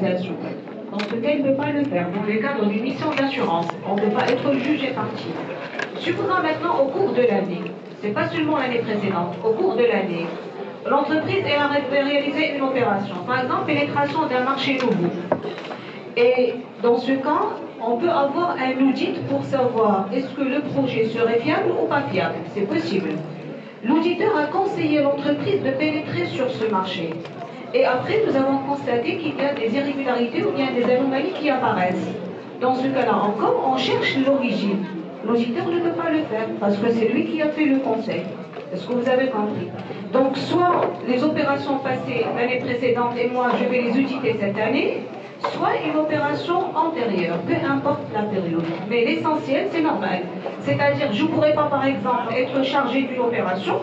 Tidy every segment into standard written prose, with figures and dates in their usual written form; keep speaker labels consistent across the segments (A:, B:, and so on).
A: organisation. Dans ce cas, il ne peut pas le faire. Dans le cadre d'une mission d'assurance, on ne peut pas être juge et partie. Supposons maintenant au cours de l'année, ce n'est pas seulement l'année précédente, au cours de l'année, l'entreprise a réalisé une opération, par exemple pénétration d'un marché nouveau. Et dans ce cas, on peut avoir un audit pour savoir est-ce que le projet serait fiable ou pas fiable. C'est possible. L'auditeur a conseillé l'entreprise de pénétrer sur ce marché. Et après, nous avons constaté qu'il y a des irrégularités ou bien des anomalies qui apparaissent. Dans ce cas-là encore, on cherche l'origine. L'auditeur ne peut pas le faire parce que c'est lui qui a fait le conseil. Est-ce que vous avez compris? Donc, soit les opérations passées l'année précédente et moi, je vais les auditer cette année, soit une opération antérieure, peu importe la période. Mais l'essentiel, c'est normal. C'est-à-dire, je ne pourrais pas, par exemple, être chargé d'une opération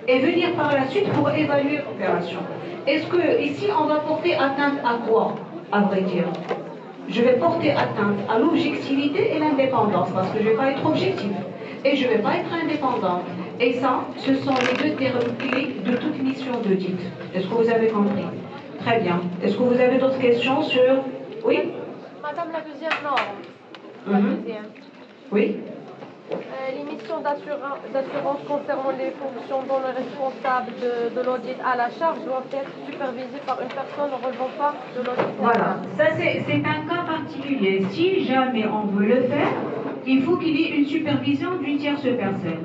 A: et venir par la suite pour évaluer l'opération. Est-ce que ici, on va porter atteinte à quoi, à vrai dire? Je vais porter atteinte à l'objectivité et l'indépendance, parce que je ne vais pas être objectif. Et je ne vais pas être indépendante. Et ça, ce sont les deux termes clés de toute mission d'audit. Est-ce que vous avez compris? Très bien. Est-ce que vous avez d'autres questions sur... Oui?
B: Madame, la deuxième norme. La deuxième.
A: Oui?
B: Les missions d'assurance concernant les fonctions dont le responsable de l'audit à la charge doivent être supervisées par une personne ne relevant pas de l'audit.
A: Voilà, ça c'est un cas particulier. Si jamais on veut le faire, il faut qu'il y ait une supervision d'une tierce personne.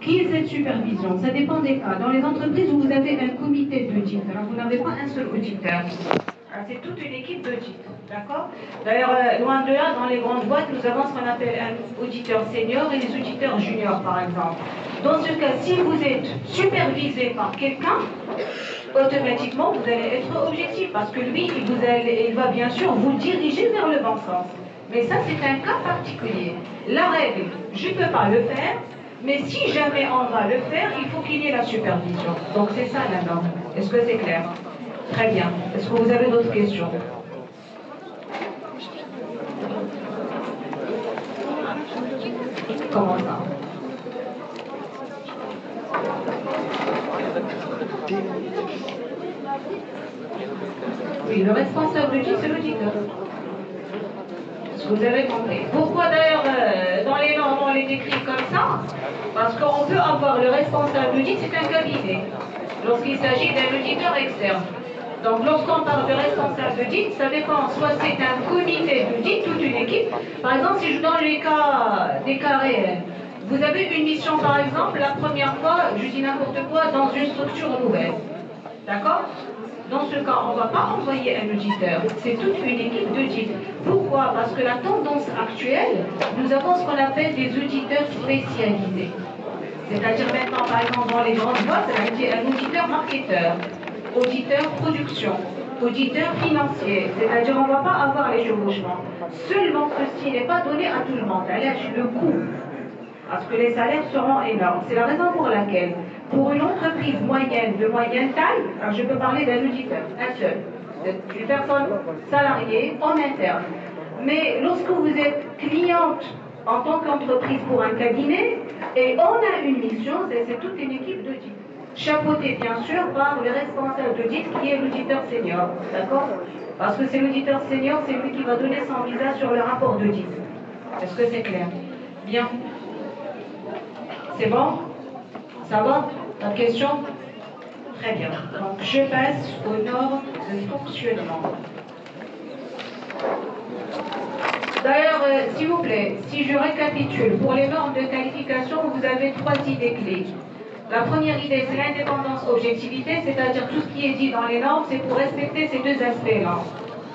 A: Qui est cette supervision? Ça dépend des cas. Dans les entreprises où vous avez un comité d'audit, alors vous n'avez pas un seul auditeur. C'est toute une équipe d'audit, d'accord? D'ailleurs, loin de là, dans les grandes boîtes, nous avons ce qu'on appelle un auditeur senior et les auditeurs juniors, par exemple. Dans ce cas, si vous êtes supervisé par quelqu'un, automatiquement, vous allez être objectif, parce que lui, il va bien sûr vous diriger vers le bon sens. Mais ça, c'est un cas particulier. La règle, je ne peux pas le faire, mais si jamais on va le faire, il faut qu'il y ait la supervision. Donc c'est ça la norme. Est-ce que c'est clair? Très bien. Est-ce que vous avez d'autres questions? Comment ça? Oui, le responsable d'audit, c'est l'auditeur. Est-ce que vous avez compris? Pourquoi d'ailleurs, dans les normes, on les décrit comme ça? Parce qu'on peut avoir le responsable d'audit, c'est un cabinet, lorsqu'il s'agit d'un auditeur externe. Donc lorsqu'on parle de responsable d'audit, ça dépend, soit c'est un comité d'audit, toute une équipe. Par exemple, si je donne les cas, des cas réels, vous avez une mission par exemple, la première fois, je dis n'importe quoi, dans une structure nouvelle. D'accord? Dans ce cas, on ne va pas envoyer un auditeur, c'est toute une équipe d'audit. Pourquoi? Parce que la tendance actuelle, nous avons ce qu'on appelle des auditeurs spécialisés. C'est-à-dire maintenant, par exemple, dans les grandes boîtes, un auditeur marketeur, auditeur production, auditeur financier, c'est-à-dire on ne va pas avoir les chevauchements. Seulement ceci n'est pas donné à tout le monde, allège le coût, parce que les salaires seront énormes. C'est la raison pour laquelle, pour une entreprise moyenne, de moyenne taille, alors je peux parler d'un auditeur, un seul, une personne salariée en interne. Mais lorsque vous êtes cliente en tant qu'entreprise pour un cabinet, et on a une mission, c'est toute une équipe d'audit. Chapeauté bien sûr par le responsable d'audit qui est l'auditeur senior, d'accord? Parce que c'est l'auditeur senior, c'est lui qui va donner son visa sur le rapport d'audit. Est-ce que c'est clair? Bien. C'est bon? Ça va? Pas de question? Très bien. Donc je passe aux normes de fonctionnement. D'ailleurs, s'il vous plaît, si je récapitule, pour les normes de qualification, vous avez 3 idées clés. La première idée, c'est l'indépendance-objectivité, c'est-à-dire tout ce qui est dit dans les normes, c'est pour respecter ces deux aspects-là.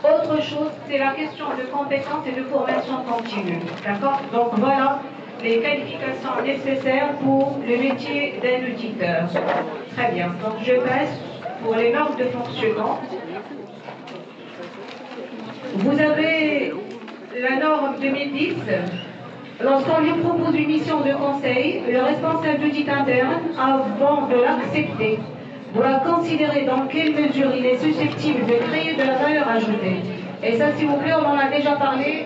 A: Autre chose, c'est la question de compétences et de formation continue. D'accord? Donc voilà les qualifications nécessaires pour le métier d'un auditeur. Très bien. Donc je passe pour les normes de fonctionnement. Vous avez la norme 2010. Lorsqu'on lui propose une mission de conseil, le responsable d'audit interne, avant de l'accepter, doit considérer dans quelle mesure il est susceptible de créer de la valeur ajoutée. Et ça, s'il vous plaît, on en a déjà parlé.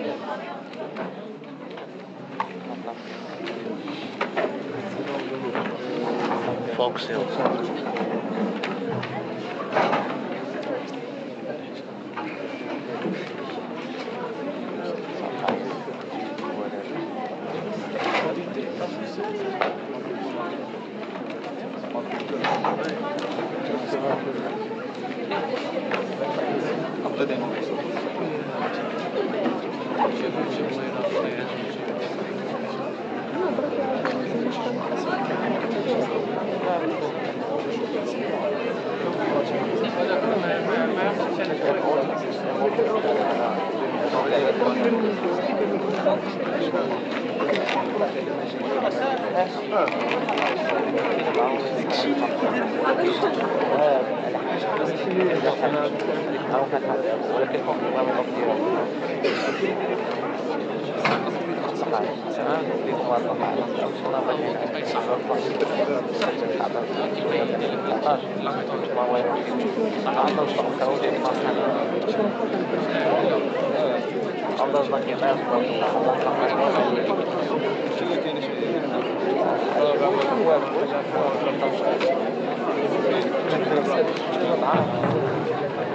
C: Fox Hills.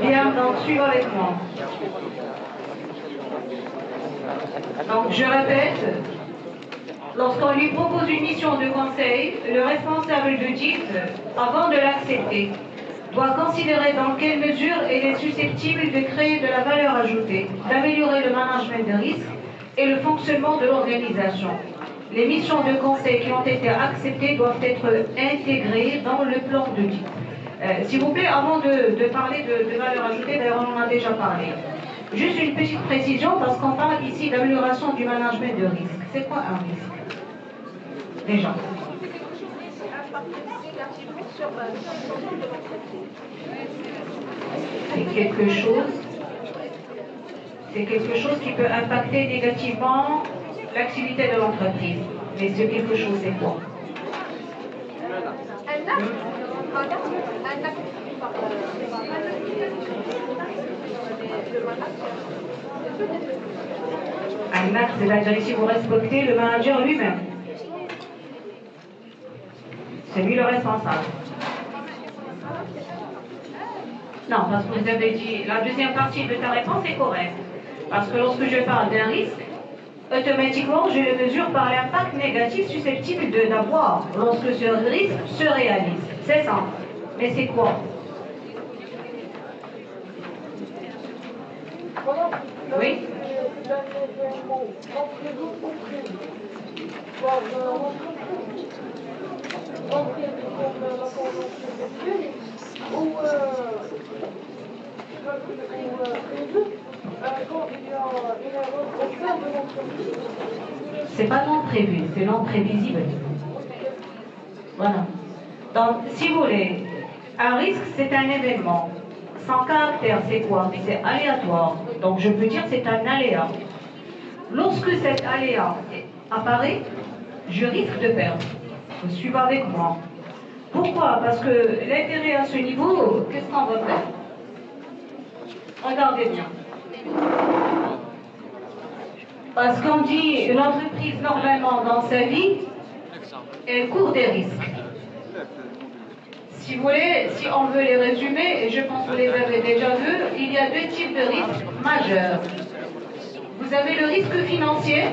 A: Bien, donc suivez avec moi. Donc je répète, lorsqu'on lui propose une mission de conseil, le responsable d'audit, avant de l'accepter, doit considérer dans quelle mesure elle est susceptible de créer de la valeur ajoutée, d'améliorer le management de risque et le fonctionnement de l'organisation. Les missions de conseil qui ont été acceptées doivent être intégrées dans le plan d'audit. S'il vous plaît, avant de parler de valeur ajoutée, d'ailleurs on en a déjà parlé, juste une petite précision parce qu'on parle ici d'amélioration du management de risque. C'est quoi un risque? Déjà. C'est quelque chose qui peut impacter négativement l'activité de l'entreprise. Mais ce quelque chose, c'est quoi? Un acte, c'est-à-dire ici vous respectez le manager lui-même. C'est lui le responsable. Non, parce que vous avez dit, la deuxième partie de ta réponse est correcte. Parce que lorsque je parle d'un risque, automatiquement, je le mesure par l'impact négatif susceptible d'avoir lorsque ce risque se réalise. C'est ça. Mais c'est quoi? Oui? C'est pas non prévu, c'est non prévisible. Voilà. Donc, si vous voulez, un risque, c'est un événement. Sans caractère, c'est quoi? C'est aléatoire. Donc, je peux dire c'est un aléa. Lorsque cet aléa apparaît, je risque de perdre. Vous suivez avec moi. Pourquoi? Parce que l'intérêt à ce niveau, qu'est-ce qu'on va faire? Regardez bien. Parce qu'on dit l'entreprise, normalement, dans sa vie, elle court des risques. Si vous voulez, si on veut les résumer, et je pense que vous les avez déjà vus, il y a deux types de risques majeurs. Vous avez le risque financier,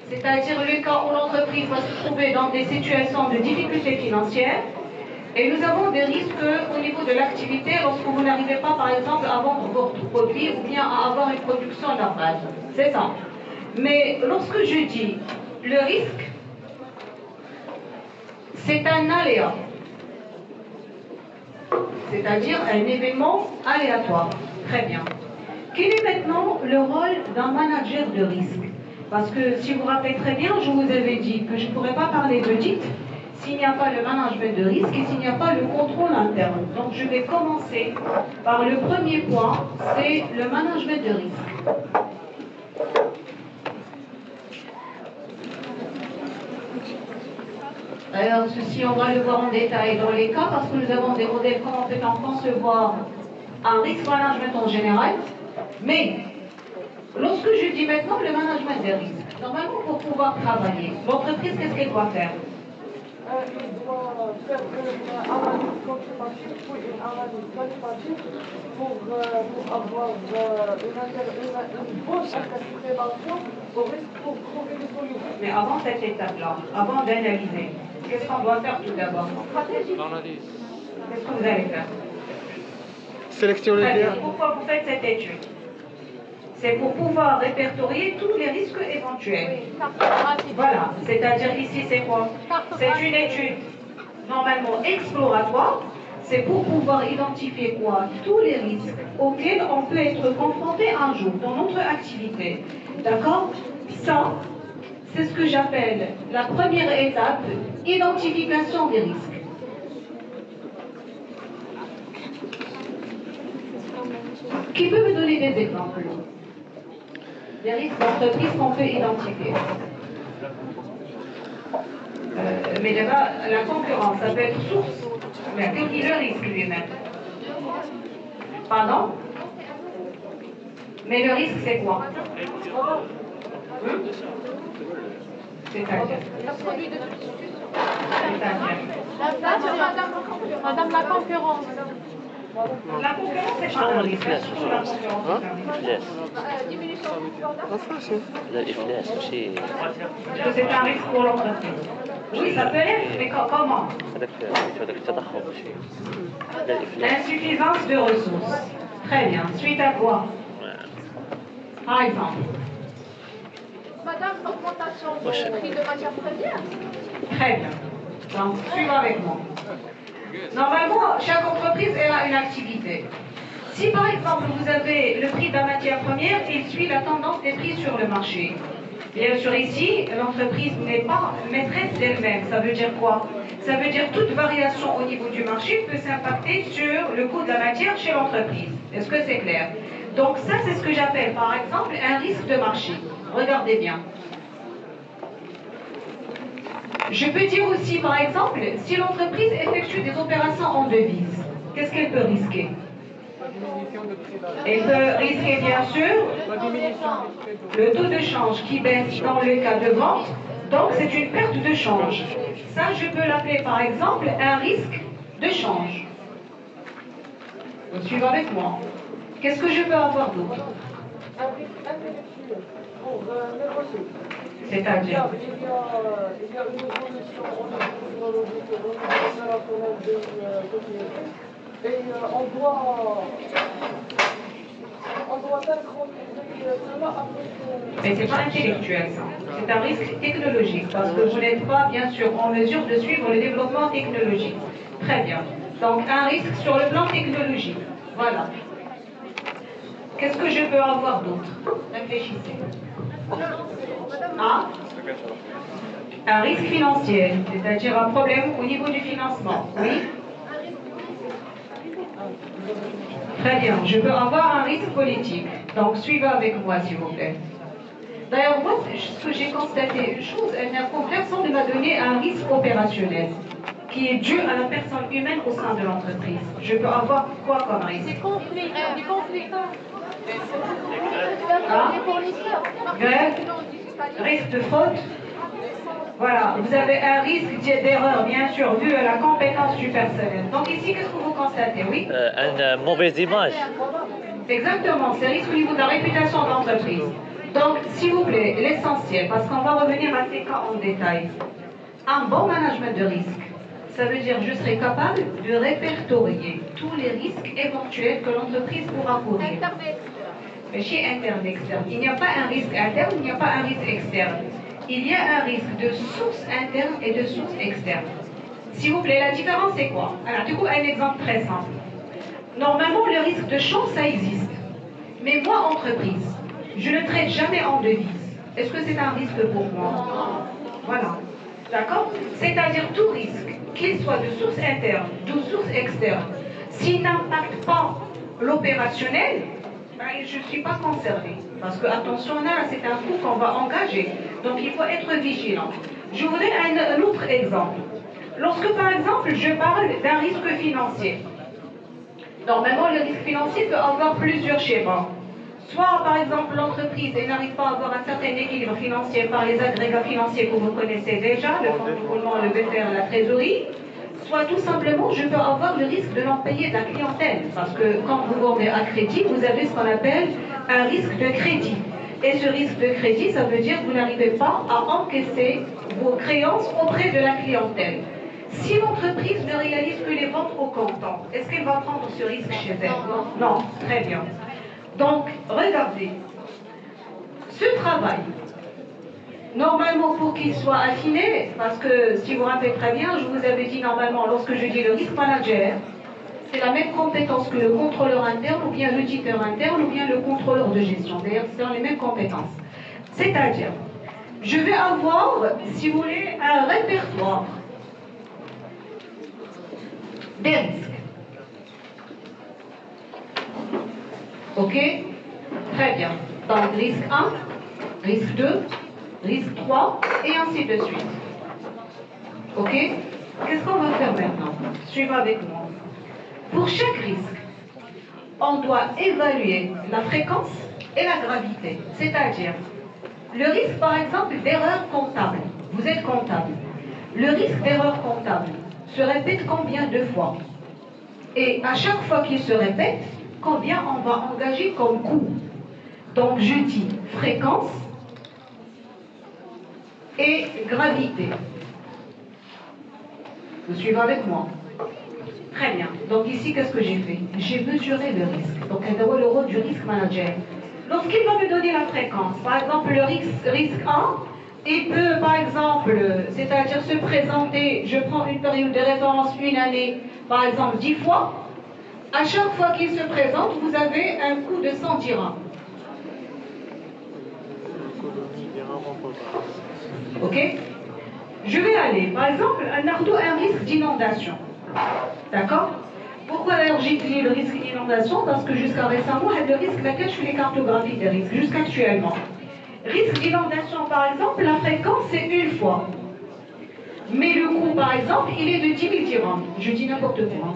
A: c'est-à-dire le cas où l'entreprise va se trouver dans des situations de difficultés financières. Et nous avons des risques au niveau de l'activité lorsque vous n'arrivez pas, par exemple, à vendre votre produit ou bien à avoir une production normale. C'est ça. Mais lorsque je dis le risque, c'est un aléa. C'est-à-dire un événement aléatoire. Très bien. Quel est maintenant le rôle d'un manager de risque? Parce que si vous vous rappelez très bien, je vous avais dit que je ne pourrais pas parler d'audit s'il n'y a pas le management de risque et s'il n'y a pas le contrôle interne. Donc je vais commencer par le premier point, c'est le management de risque. D'ailleurs, ceci, on va le voir en détail dans les cas parce que nous avons des modèles compétents concevoir un risk management en général. Mais, lorsque je dis maintenant le management des risques, normalement pour pouvoir travailler, l'entreprise, qu'est-ce qu'elle doit faire?
C: il doit faire une analyse quantitative ou une analyse qualitative pour avoir une bonne interprétation au risque pour trouver des solutions.
A: Mais avant cette étape-là, avant d'analyser, qu'est-ce qu'on doit faire tout d'abord? Qu'est-ce que vous allez faire?
D: Sélectionner
A: Très bien.
D: bien.
A: Pourquoi vous faites cette étude? C'est pour pouvoir répertorier tous les risques éventuels. Voilà, c'est-à-dire ici c'est quoi? C'est une étude normalement exploratoire. C'est pour pouvoir identifier quoi? Tous les risques auxquels on peut être confronté un jour dans notre activité. D'accord? Ça, c'est ce que j'appelle la première étape, identification des risques. Qui peut me donner des exemples? Des risques d'entreprise qu'on peut identifier. Mais là-bas, la concurrence, ça peut être source. Mais qu'est-ce qui est le risque lui-même? Pardon? Mais le risque, c'est quoi? C'est-à-dire?
B: Madame la concurrence.
A: La concurrence, c'est pas un risque. La concurrence, c'est un risque.
B: Diminution du pouvoir d'achat.
E: الإفلاس ماشي
A: Est-ce que c'est un risque pour l'entreprise? Oui, ça peut l'être, mais comment?
E: هذاك التضخم ماشي هذا الإفلاس.
A: L'insuffisance de ressources. Très bien. Suite à quoi? Par exemple.
B: Madame, augmentation du prix de matières premières.
A: Très bien. Donc, suivez avec moi. Normalement, chaque entreprise elle a une activité. Si par exemple vous avez le prix de la matière première, il suit la tendance des prix sur le marché. Bien sûr, ici, l'entreprise n'est pas maîtresse d'elle-même. Ça veut dire quoi? Ça veut dire toute variation au niveau du marché peut s'impacter sur le coût de la matière chez l'entreprise. Est-ce que c'est clair? Donc ça, c'est ce que j'appelle par exemple un risque de marché. Regardez bien. Je peux dire aussi, par exemple, si l'entreprise effectue des opérations en devise, qu'est-ce qu'elle peut risquer? Elle peut risquer, bien sûr, le taux de change qui baisse dans le cas de vente, donc c'est une perte de change. Ça, je peux l'appeler, par exemple, un risque de change. Vous suivez avec moi? Qu'est-ce que je peux avoir d'autre?
C: Un risque intellectuel pour négocier.
A: C'est-à-dire?
C: Il y a une évolution au niveau technologique, au niveau opérationnel des sociétés, et on doit synchroniser cela avec...
A: Mais ce n'est pas intellectuel, ça. C'est un risque technologique, parce que vous n'êtes pas, bien sûr, en mesure de suivre le développement technologique. Très bien. Donc, un risque sur le plan technologique. Voilà. Qu'est-ce que je peux avoir d'autre? Réfléchissez. Ah? Un risque financier, c'est-à-dire un problème au niveau du financement. Oui? Très bien. Je peux avoir un risque politique. Donc, suivez avec moi, s'il vous plaît. D'ailleurs, moi, ce que j'ai constaté, une chose, un confrère m'a donné un risque opérationnel qui est dû à la personne humaine au sein de l'entreprise. Je peux avoir quoi comme risque?
B: Des conflits.
A: Ah?
B: Des fournisseurs.
A: Grève, risque de faute. Voilà, vous avez un risque d'erreur, bien sûr, vu à la compétence du personnel. Donc ici, qu'est-ce que vous constatez? Oui?
E: une mauvaise image.
A: Exactement, c'est risque au niveau de la réputation de l'entreprise. Donc, s'il vous plaît, l'essentiel, parce qu'on va revenir à ces cas en détail. Un bon management de risque, ça veut dire je serai capable de répertorier tous les risques éventuels que l'entreprise pourra courir. Mais chez interne externe, il n'y a pas un risque interne, il n'y a pas un risque externe. Il y a un risque de source interne et de source externe. S'il vous plaît, la différence c'est quoi? Alors, du coup, un exemple très simple. Normalement, le risque de change, ça existe. Mais moi, entreprise, je ne traite jamais en devise. Est-ce que c'est un risque pour moi? Voilà. D'accord? C'est-à-dire tout risque, qu'il soit de source interne, de source externe, s'il n'impacte pas l'opérationnel, ben, je ne suis pas concernée. Parce que, attention, là, c'est un coût qu'on va engager. Donc, il faut être vigilant. Je vous donne un autre exemple. Lorsque, par exemple, je parle d'un risque financier, normalement, le risque financier peut avoir plusieurs schémas. Soit, par exemple, l'entreprise n'arrive pas à avoir un certain équilibre financier par les agrégats financiers que vous connaissez déjà, le fonds de roulement, le BFR, la trésorerie, soit tout simplement, je peux avoir le risque de non-payer de la clientèle. Parce que quand vous vendez à crédit, vous avez ce qu'on appelle un risque de crédit. Et ce risque de crédit, ça veut dire que vous n'arrivez pas à encaisser vos créances auprès de la clientèle. Si l'entreprise ne réalise que les ventes au comptant, est-ce qu'elle va prendre ce risque chez elle? Non, très bien. Donc, regardez, ce travail, normalement pour qu'il soit affiné, parce que si vous vous rappelez très bien, je vous avais dit normalement, lorsque je dis le risque manager, c'est la même compétence que le contrôleur interne, ou bien l'auditeur interne, ou bien le contrôleur de gestion. D'ailleurs, ce sont les mêmes compétences. C'est-à-dire, je vais avoir, si vous voulez, un répertoire des risques. Ok? Très bien. Donc, risque 1, risque 2, risque 3, et ainsi de suite. Ok? Qu'est-ce qu'on va faire maintenant? Suivez avec moi. Pour chaque risque, on doit évaluer la fréquence et la gravité. C'est-à-dire, le risque, par exemple, d'erreur comptable. Vous êtes comptable. Le risque d'erreur comptable se répète combien de fois? Et à chaque fois qu'il se répète, combien on va engager comme coût? Donc, je dis fréquence et gravité. Vous suivez avec moi? Très bien. Donc ici, qu'est-ce que j'ai fait? J'ai mesuré le risque. Donc, c'est le rôle du risque manager. Lorsqu'il va me donner la fréquence, par exemple, le risque 1, il peut, par exemple, c'est-à-dire se présenter, je prends une période de référence, une année, par exemple, 10 fois. À chaque fois qu'il se présente, vous avez un coût de 100 dirhams. Ok? Je vais aller, par exemple, un risque d'inondation. D'accord? Pourquoi d'ailleurs j'ai dit le risque d'inondation? Parce que jusqu'à récemment, le risque laquelle je fais les cartographies des risques, jusqu'actuellement. Risque d'inondation, par exemple, la fréquence c'est une fois. Mais le coût, par exemple, il est de 10 000 dirhams. Je dis n'importe quoi.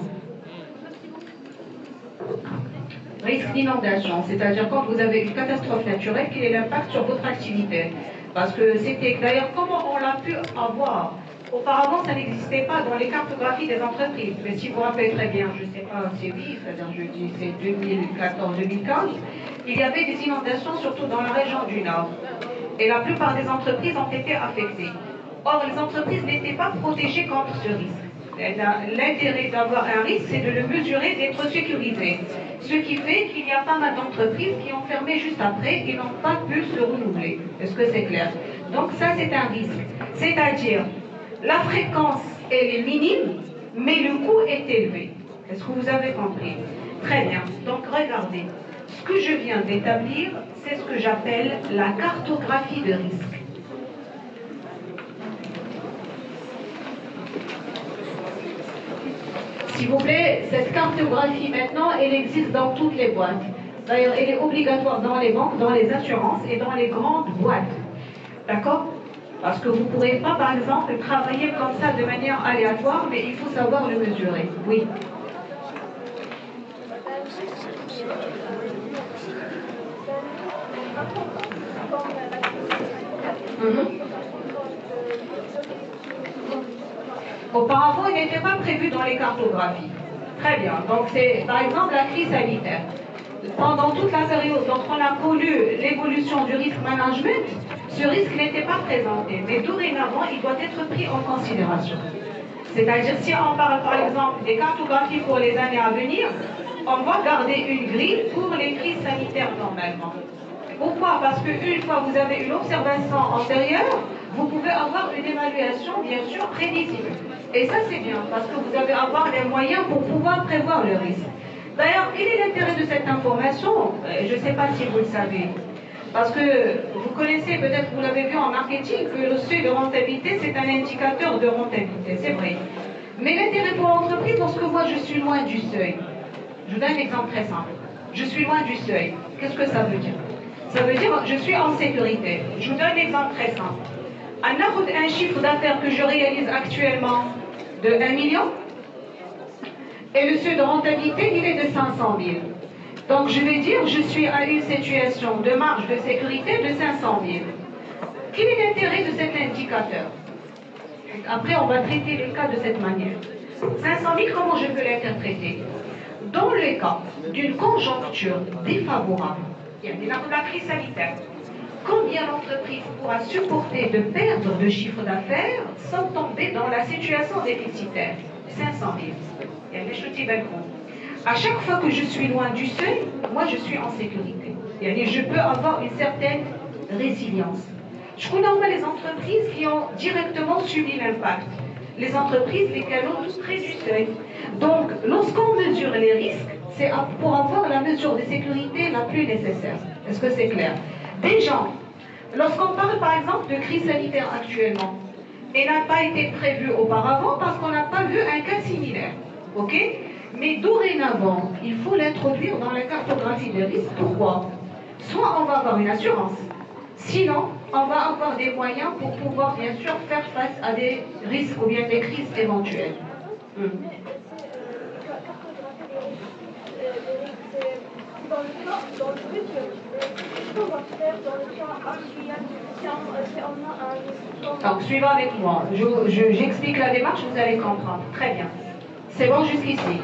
A: Risque d'inondation, c'est-à-dire quand vous avez une catastrophe naturelle, quel est l'impact sur votre activité? Parce que c'était d'ailleurs comment on l'a pu avoir. Auparavant, ça n'existait pas dans les cartographies des entreprises. Mais si vous vous rappelez très bien, je ne sais pas, c'est oui, c'est-à-dire je dis c'est 2014-2015, il y avait des inondations surtout dans la région du Nord. Et la plupart des entreprises ont été affectées. Or, les entreprises n'étaient pas protégées contre ce risque. L'intérêt d'avoir un risque, c'est de le mesurer, d'être sécurisé. Ce qui fait qu'il y a pas mal d'entreprises qui ont fermé juste après et n'ont pas pu se renouveler. Est-ce que c'est clair? Donc ça, c'est un risque. C'est-à-dire, la fréquence, elle est minime, mais le coût est élevé. Est-ce que vous avez compris? Très bien. Donc regardez, ce que je viens d'établir, c'est ce que j'appelle la cartographie de risque. S'il vous plaît, cette cartographie maintenant, elle existe dans toutes les boîtes. D'ailleurs, elle est obligatoire dans les banques, dans les assurances et dans les grandes boîtes. D'accord? Parce que vous ne pourrez pas, par exemple, travailler comme ça de manière aléatoire, mais il faut savoir le mesurer. Oui. Auparavant, il n'était pas prévu dans les cartographies. Très bien. Donc, c'est par exemple la crise sanitaire. Pendant toute la période dont on a connu l'évolution du risque management, ce risque n'était pas présenté. Mais dorénavant, il doit être pris en considération. C'est-à-dire, si on parle par exemple des cartographies pour les années à venir, on va garder une grille pour les crises sanitaires normalement. Pourquoi? Parce qu'une fois que vous avez une observation antérieure, vous pouvez avoir une évaluation, bien sûr, prévisible. Et ça, c'est bien, parce que vous allez avoir les moyens pour pouvoir prévoir le risque. D'ailleurs, quel est l'intérêt de cette information? Je ne sais pas si vous le savez. Parce que vous connaissez, peut-être vous l'avez vu en marketing, que le seuil de rentabilité, c'est un indicateur de rentabilité, c'est vrai. Mais l'intérêt pour l'entreprise, lorsque moi je suis loin du seuil, je vous donne un exemple très simple. Je suis loin du seuil. Qu'est-ce que ça veut dire? Ça veut dire je suis en sécurité. Je vous donne un exemple très simple. Un chiffre d'affaires que je réalise actuellement de 1 million et le seuil de rentabilité, il est de 500 000. Donc je vais dire, je suis à une situation de marge de sécurité de 500 000. Quel est l'intérêt de cet indicateur? Après, on va traiter les cas de cette manière. 500 000, comment je peux l'interpréter? Dans le cas d'une conjoncture défavorable, il y a la crise sanitaire, combien l'entreprise pourra supporter de perdre de chiffre d'affaires sans tomber dans la situation déficitaire? 500 000. Il y a des choses qui veulent. À chaque fois que je suis loin du seuil, moi je suis en sécurité. Je peux avoir une certaine résilience. Je connais les entreprises qui ont directement subi l'impact. Les entreprises, lesquelles ont tout près du seuil. Donc, lorsqu'on mesure les risques, c'est pour avoir la mesure de sécurité la plus nécessaire. Est-ce que c'est clair? Déjà, lorsqu'on parle par exemple de crise sanitaire actuellement, elle n'a pas été prévue auparavant parce qu'on n'a pas vu un cas similaire. Ok? Mais dorénavant, il faut l'introduire dans la cartographie des risques. Pourquoi? Soit on va avoir une assurance, sinon on va avoir des moyens pour pouvoir bien sûr faire face à des risques ou bien des crises éventuelles.
B: Dans le futur, qu'est-ce qu'on va faire dans le cas si on a un risque?
A: Donc, suivez avec moi. J'explique la démarche, vous allez comprendre. Très bien. C'est bon jusqu'ici.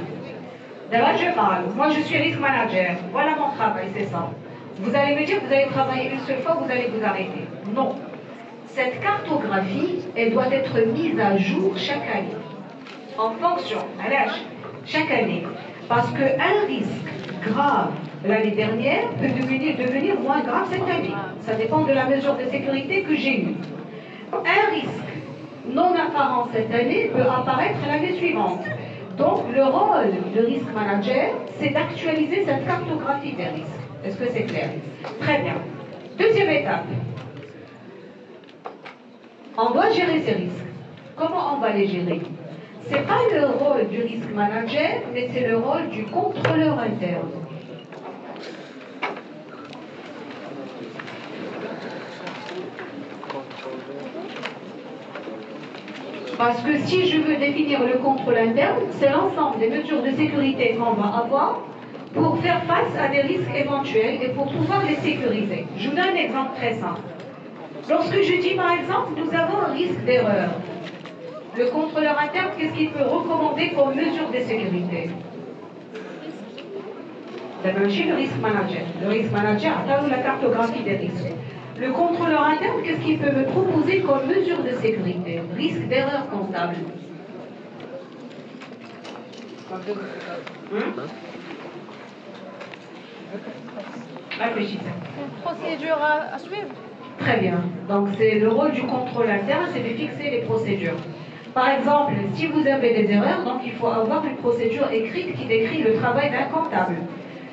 A: D'abord, je parle. Moi, je suis risk manager. Voilà mon travail, c'est ça. Vous allez me dire que vous allez travailler une seule fois, vous allez vous arrêter. Non. Cette cartographie, elle doit être mise à jour chaque année. En fonction, à l'âge, chaque année. Parce qu'un risque grave l'année dernière peut devenir moins grave cette année. Ça dépend de la mesure de sécurité que j'ai eue. Un risque non apparent cette année peut apparaître l'année suivante. Donc, le rôle de risk manager, c'est d'actualiser cette cartographie des risques. Est-ce que c'est clair? Très bien. Deuxième étape. On doit gérer ces risques. Comment on va les gérer? Ce n'est pas le rôle du risk manager, mais c'est le rôle du contrôleur interne. Parce que si je veux définir le contrôle interne, c'est l'ensemble des mesures de sécurité qu'on va avoir pour faire face à des risques éventuels et pour pouvoir les sécuriser. Je vous donne un exemple très simple. Lorsque je dis par exemple, nous avons un risque d'erreur, le contrôleur interne, qu'est-ce qu'il peut recommander comme mesure de sécurité? D'abord, je suis le risk manager. Le risk manager a la cartographie des risques. Le contrôleur interne, qu'est-ce qu'il peut me proposer comme mesure de sécurité? Risque d'erreur comptable. Réfléchissez.
B: Une procédure à suivre?
A: Très bien. Donc, c'est le rôle du contrôle interne, c'est de fixer les procédures. Par exemple, si vous avez des erreurs, donc il faut avoir une procédure écrite qui décrit le travail d'un comptable.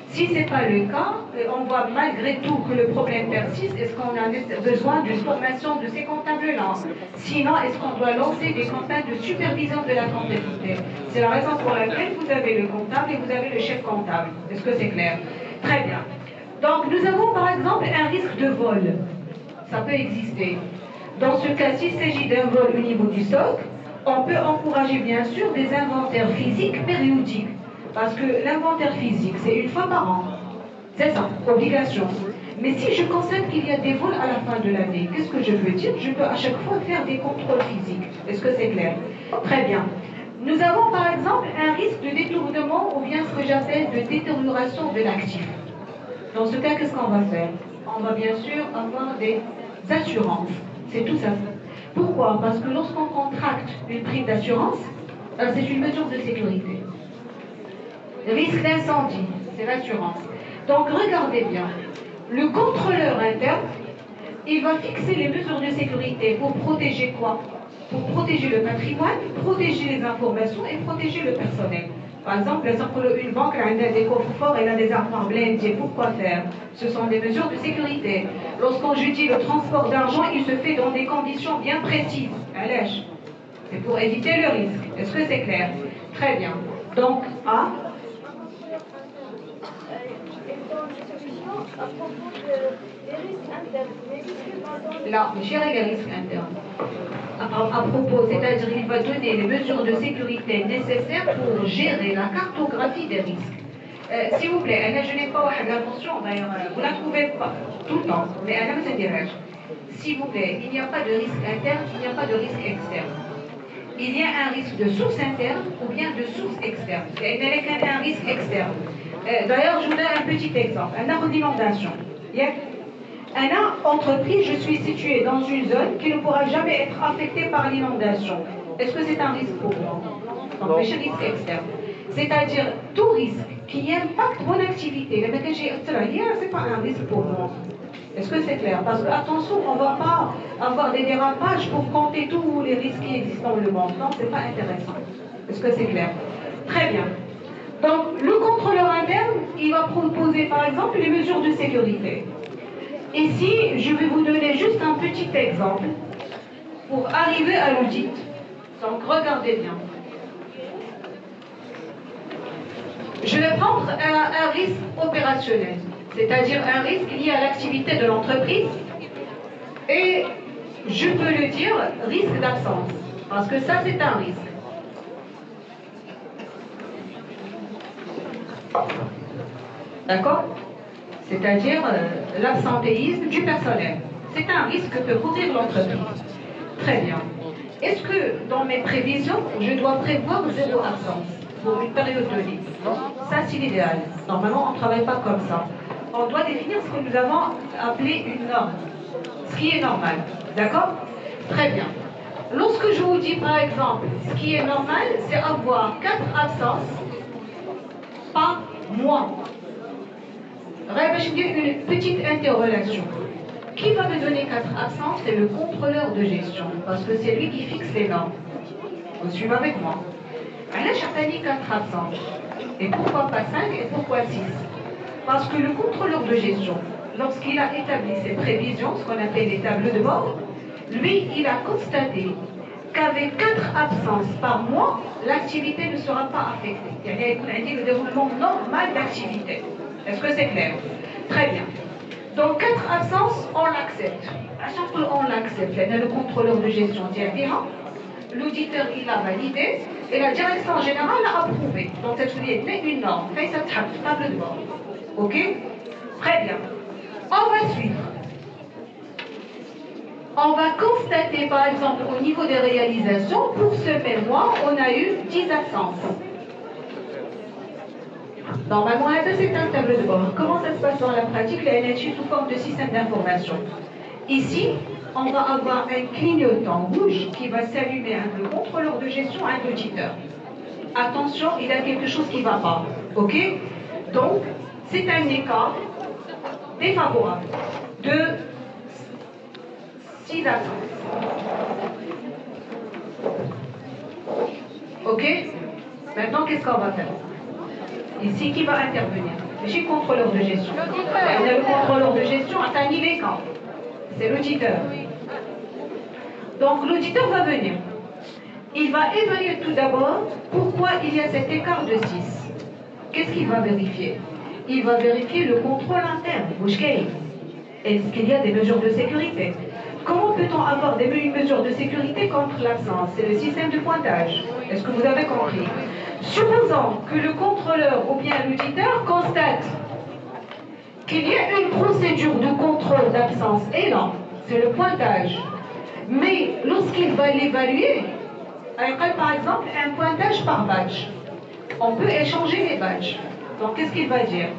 A: Si ce n'est pas le cas, on voit malgré tout que le problème persiste. Est-ce qu'on a besoin d'une formation de ces comptables-là? Sinon, est-ce qu'on doit lancer des campagnes de supervision de la comptabilité? C'est la raison pour laquelle vous avez le comptable et vous avez le chef comptable. Est-ce que c'est clair? Très bien. Donc, nous avons par exemple un risque de vol. Ça peut exister. Dans ce cas, s'il s'agit d'un vol au niveau du stock, on peut encourager bien sûr des inventaires physiques périodiques. Parce que l'inventaire physique, c'est une fois par an. C'est ça, obligation. Mais si je constate qu'il y a des vols à la fin de l'année, qu'est-ce que je peux dire? Je peux à chaque fois faire des contrôles physiques. Est-ce que c'est clair? Très bien. Nous avons par exemple un risque de détournement ou bien ce que j'appelle de détérioration de l'actif. Dans ce cas, qu'est-ce qu'on va faire? On va bien sûr avoir des assurances. C'est tout ça. Pourquoi? Parce que lorsqu'on contracte une prime d'assurance, c'est une mesure de sécurité. Risque d'incendie, c'est l'assurance. Donc regardez bien, le contrôleur interne, il va fixer les mesures de sécurité pour protéger quoi? Pour protéger le patrimoine, protéger les informations et protéger le personnel. Par exemple, une banque a des coffres forts, elle a des armoires blindées. Pourquoi faire? Ce sont des mesures de sécurité. Lorsqu'on dis le transport d'argent, il se fait dans des conditions bien précises. Allège. C'est pour éviter le risque. Est-ce que c'est clair? Très bien. Donc, A.
B: À propos des risques internes.
A: Là, gérer les risques internes. À propos, c'est-à-dire qu'il va donner les mesures de sécurité nécessaires pour gérer la cartographie des risques. S'il vous plaît, je n'ai pas l'attention, d'ailleurs, vous la trouvez pas tout le temps, mais elle me s'intéresse. S'il vous plaît, il n'y a pas de risque interne, il n'y a pas de risque externe. Il y a un risque de source interne ou bien de source externe. Il n'y a qu'un risque externe. D'ailleurs, je vous donne un petit exemple. Un arbre d'inondation. Un entreprise, je suis située dans une zone qui ne pourra jamais être affectée par l'inondation. Est-ce que c'est un risque pour moi? Donc, c'est un risque externe. C'est-à-dire tout risque qui impacte mon activité. C'est pas un risque pour moi. Est-ce que c'est clair? Parce que, attention, on ne va pas avoir des dérapages pour compter tous les risques qui existent dans le monde. Non, ce n'est pas intéressant. Est-ce que c'est clair? Très bien. Donc, le contrôleur interne, il va proposer, par exemple, les mesures de sécurité. Ici, je vais vous donner juste un petit exemple pour arriver à l'audit. Donc, regardez bien. Je vais prendre un risque opérationnel, c'est-à-dire un risque lié à l'activité de l'entreprise, et je peux le dire risque d'absence, parce que ça c'est un risque. D'accord? C'est-à-dire l'absentéisme du personnel. C'est un risque que peut courir l'entreprise. Très bien. Est-ce que dans mes prévisions, je dois prévoir 0 absence pour une période donnée? Ça, c'est l'idéal. Normalement, on ne travaille pas comme ça. On doit définir ce que nous avons appelé une norme, ce qui est normal. D'accord? Très bien. Lorsque je vous dis, par exemple, ce qui est normal, c'est avoir 4 absences par mois. Je vais une petite interrelation. Qui va me donner 4 absences? C'est le contrôleur de gestion, parce que c'est lui qui fixe les normes. Vous suivez avec moi? Elle a châtaigné 4 absences. Et pourquoi pas 5 et pourquoi 6? Parce que le contrôleur de gestion, lorsqu'il a établi ses prévisions, ce qu'on appelle les tableaux de bord, lui, il a constaté qu'avec 4 absences par mois, l'activité ne sera pas affectée. Il y a le déroulement normal d'activité. Est-ce que c'est clair? Très bien. Donc 4 absences, on l'accepte. À chaque fois, on l'accepte. Il y a le contrôleur de gestion dit l'auditeur, il a validé et la direction générale a approuvé. Donc cette est une norme. Fait ça table de bord. Ok? Très bien. On va suivre. On va constater, par exemple, au niveau des réalisations, pour ce même mois, on a eu 10 absences. Normalement, c'est un tableau de bord. Comment ça se passe dans la pratique? La NHU sous forme de système d'information. Ici, on va avoir un clignotant rouge qui va s'allumer entre le contrôleur de gestion et un auditeur. Attention, il y a quelque chose qui ne va pas. Ok? Donc, c'est un écart défavorable de 6 absences. Ok? Maintenant, qu'est-ce qu'on va faire? Ici, qui va intervenir? J'ai le contrôleur de gestion. Le contrôleur de gestion a un les camps. C'est l'auditeur. Donc, l'auditeur va venir. Il va évaluer tout d'abord pourquoi il y a cet écart de 6. Qu'est-ce qu'il va vérifier? Il va vérifier le contrôle interne. Est-ce qu'il y a des mesures de sécurité? Comment peut-on avoir des mesures de sécurité contre l'absence? C'est le système de pointage. Est-ce que vous avez compris? Supposons que le contrôleur ou bien l'auditeur constate qu'il y a une procédure de contrôle d'absence, et là, c'est le pointage. Mais lorsqu'il va l'évaluer, par exemple, un pointage par badge, on peut échanger les badges. Donc, qu'est-ce qu'il va dire?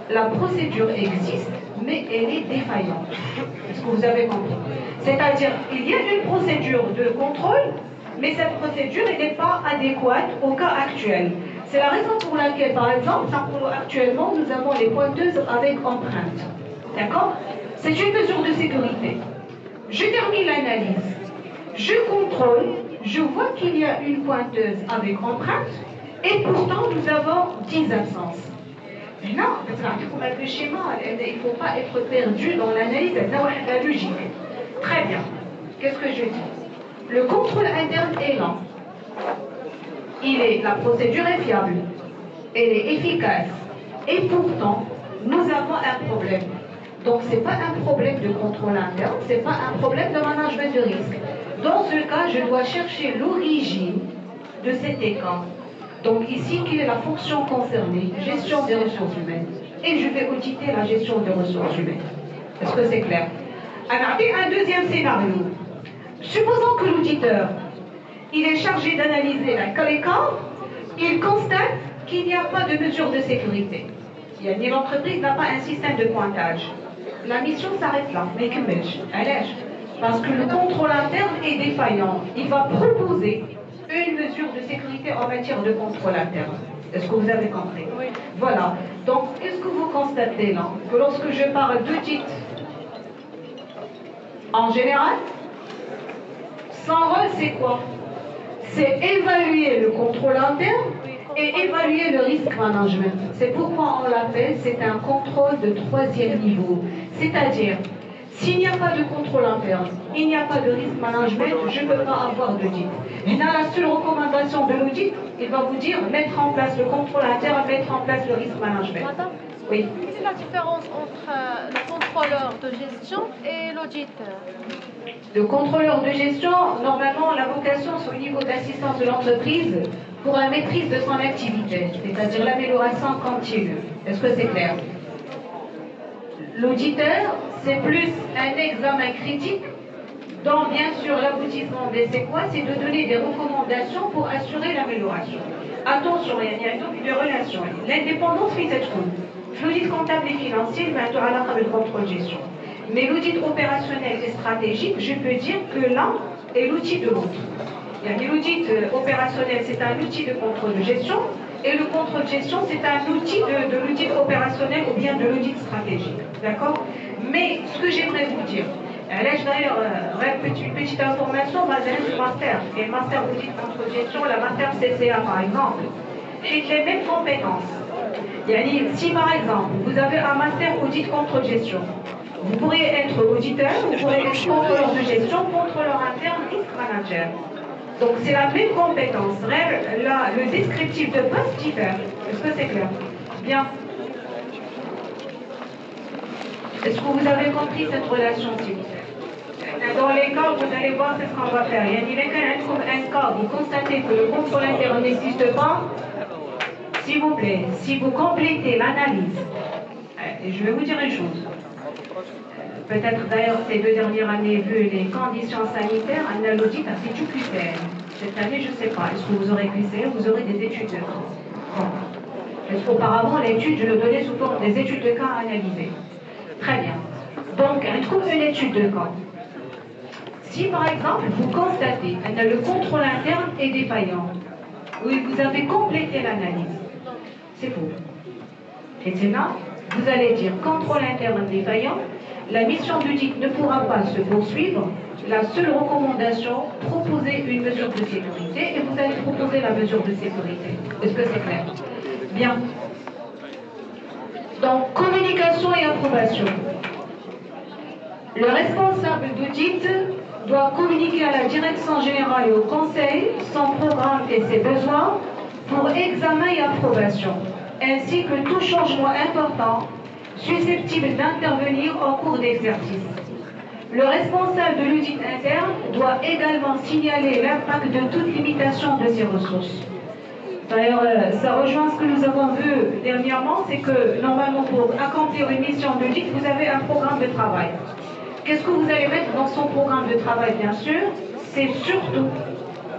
A: La procédure existe, mais elle est défaillante. Est-ce que vous avez compris? C'est-à-dire, il y a une procédure de contrôle, mais cette procédure n'est pas adéquate au cas actuel. C'est la raison pour laquelle, par exemple, actuellement, nous avons les pointeuses avec empreinte. D'accord? C'est une mesure de sécurité. Je termine l'analyse. Je contrôle, je vois qu'il y a une pointeuse avec empreinte, et pourtant, nous avons 10 absences. Non, le schéma, il ne faut pas être perdu dans l'analyse, la logique. Très bien. Qu'est-ce que je dis? Le contrôle interne est lent. La procédure est fiable. Elle est efficace. Et pourtant, nous avons un problème. Donc, ce n'est pas un problème de contrôle interne, ce n'est pas un problème de management de risque. Dans ce cas, je dois chercher l'origine de cet écart. Donc ici, quelle est la fonction concernée? Gestion des ressources humaines. Et je vais auditer la gestion des ressources humaines. Est-ce que c'est clair? Alors, un deuxième scénario. Supposons que l'auditeur, il est chargé d'analyser les cas, il constate qu'il n'y a pas de mesure de sécurité. L'entreprise n'a pas un système de pointage. La mission s'arrête là, mais parce que le contrôle interne est défaillant. Il va proposer une mesure de sécurité en matière de contrôle interne. Est-ce que vous avez compris?
B: Oui.
A: Voilà. Donc, qu'est-ce que vous constatez là? Que lorsque je parle d'audit en général, son rôle c'est quoi? C'est évaluer le contrôle interne et évaluer le risque management. C'est pourquoi on l'appelle, c'est un contrôle de 3e niveau. C'est-à-dire, s'il n'y a pas de contrôle interne, il n'y a pas de risque management, je ne peux pas avoir d'audit. Et dans la seule recommandation de l'audit, il va vous dire mettre en place le contrôle interne, mettre en place le risque management.
B: Madame,
A: oui.
B: Quelle est la différence entre le contrôleur de gestion et l'auditeur?
A: Le contrôleur de gestion, normalement, la vocation, c'est au niveau d'assistance de l'entreprise pour la maîtrise de son activité, c'est-à-dire l'amélioration continue. Est-ce que c'est clair? L'auditeur, c'est plus un examen critique dont, bien sûr, l'aboutissement de c'est quoi? C'est de donner des recommandations pour assurer l'amélioration. Attention, il y a une double relation. L'indépendance fait cette chose. L'audit comptable et financier, il va être à la le contrôle de gestion. Mais l'audit opérationnel et stratégique, je peux dire que l'un est l'outil de l'autre. L'audit opérationnel, c'est un outil de contrôle de gestion, et le contrôle de gestion, c'est un outil de l'audit opérationnel ou bien de l'audit stratégique. D'accord? Mais ce que j'aimerais vous dire, là, d'ailleurs, une petite information basée sur le master. Et le master audit contrôle de gestion, la master CCA par exemple, j'ai les mêmes compétences. Si par exemple, vous avez un master audit contrôle de gestion, vous pourriez être auditeur, vous pourriez être contrôleur de gestion, contrôleur interne, risk manager. Donc c'est la même compétence. Là, le descriptif de poste diffère. Est-ce que c'est clair? Bien. Est-ce que vous avez compris cette relation, s'il vous plaît? Dans les cas, vous allez voir c'est ce qu'on va faire. Il y a un cas, vous constatez que le contrôle interne n'existe pas. S'il vous plaît, si vous complétez l'analyse, et je vais vous dire une chose. Peut-être d'ailleurs ces 2 dernières années, vu les conditions sanitaires, on a l'audit a fait du QCM. Cette année, je ne sais pas. Est-ce que vous aurez QCM? Vous aurez des études de cas. Bon. Parce qu'auparavant, l'étude, je le donnais sous forme des études de cas analysées. Très bien. Donc, on trouve une étude de cas. Si par exemple, vous constatez que le contrôle interne est défaillant, oui, vous avez complété l'analyse, c'est faux. Et c'est là, vous allez dire contrôle interne défaillant, la mission d'audit ne pourra pas se poursuivre. La seule recommandation, proposer une mesure de sécurité et vous allez proposer la mesure de sécurité. Est-ce que c'est clair? Bien. Donc, communication et approbation. Le responsable d'audit doit communiquer à la direction générale et au conseil son programme et ses besoins pour examen et approbation, ainsi que tout changement important susceptible d'intervenir en cours d'exercice. Le responsable de l'audit interne doit également signaler l'impact de toute limitation de ses ressources. D'ailleurs, ça rejoint ce que nous avons vu dernièrement, c'est que normalement pour accomplir une mission d'audit, vous avez un programme de travail. Qu'est-ce que vous allez mettre dans son programme de travail, bien sûr? C'est surtout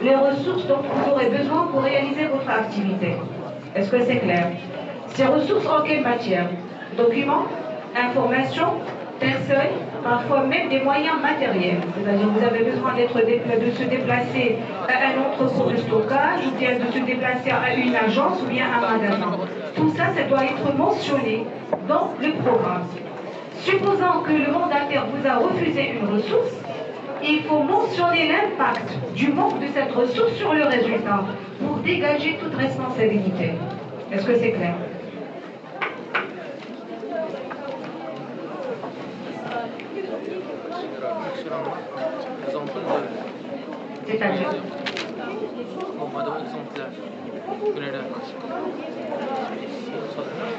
A: les ressources dont vous aurez besoin pour réaliser votre activité. Est-ce que c'est clair? Ces ressources en quelle matière? Documents, informations, personnes, parfois même des moyens matériels. C'est-à-dire que vous avez besoin de se déplacer à un entrepôt de stockage, ou bien de se déplacer à une agence, ou bien à un magasin. Tout ça, ça doit être mentionné dans le programme. Supposons que le mandataire vous a refusé une ressource, il faut mentionner l'impact du manque de cette ressource sur le résultat pour dégager toute responsabilité. Est-ce que c'est clair? C'est-à-dire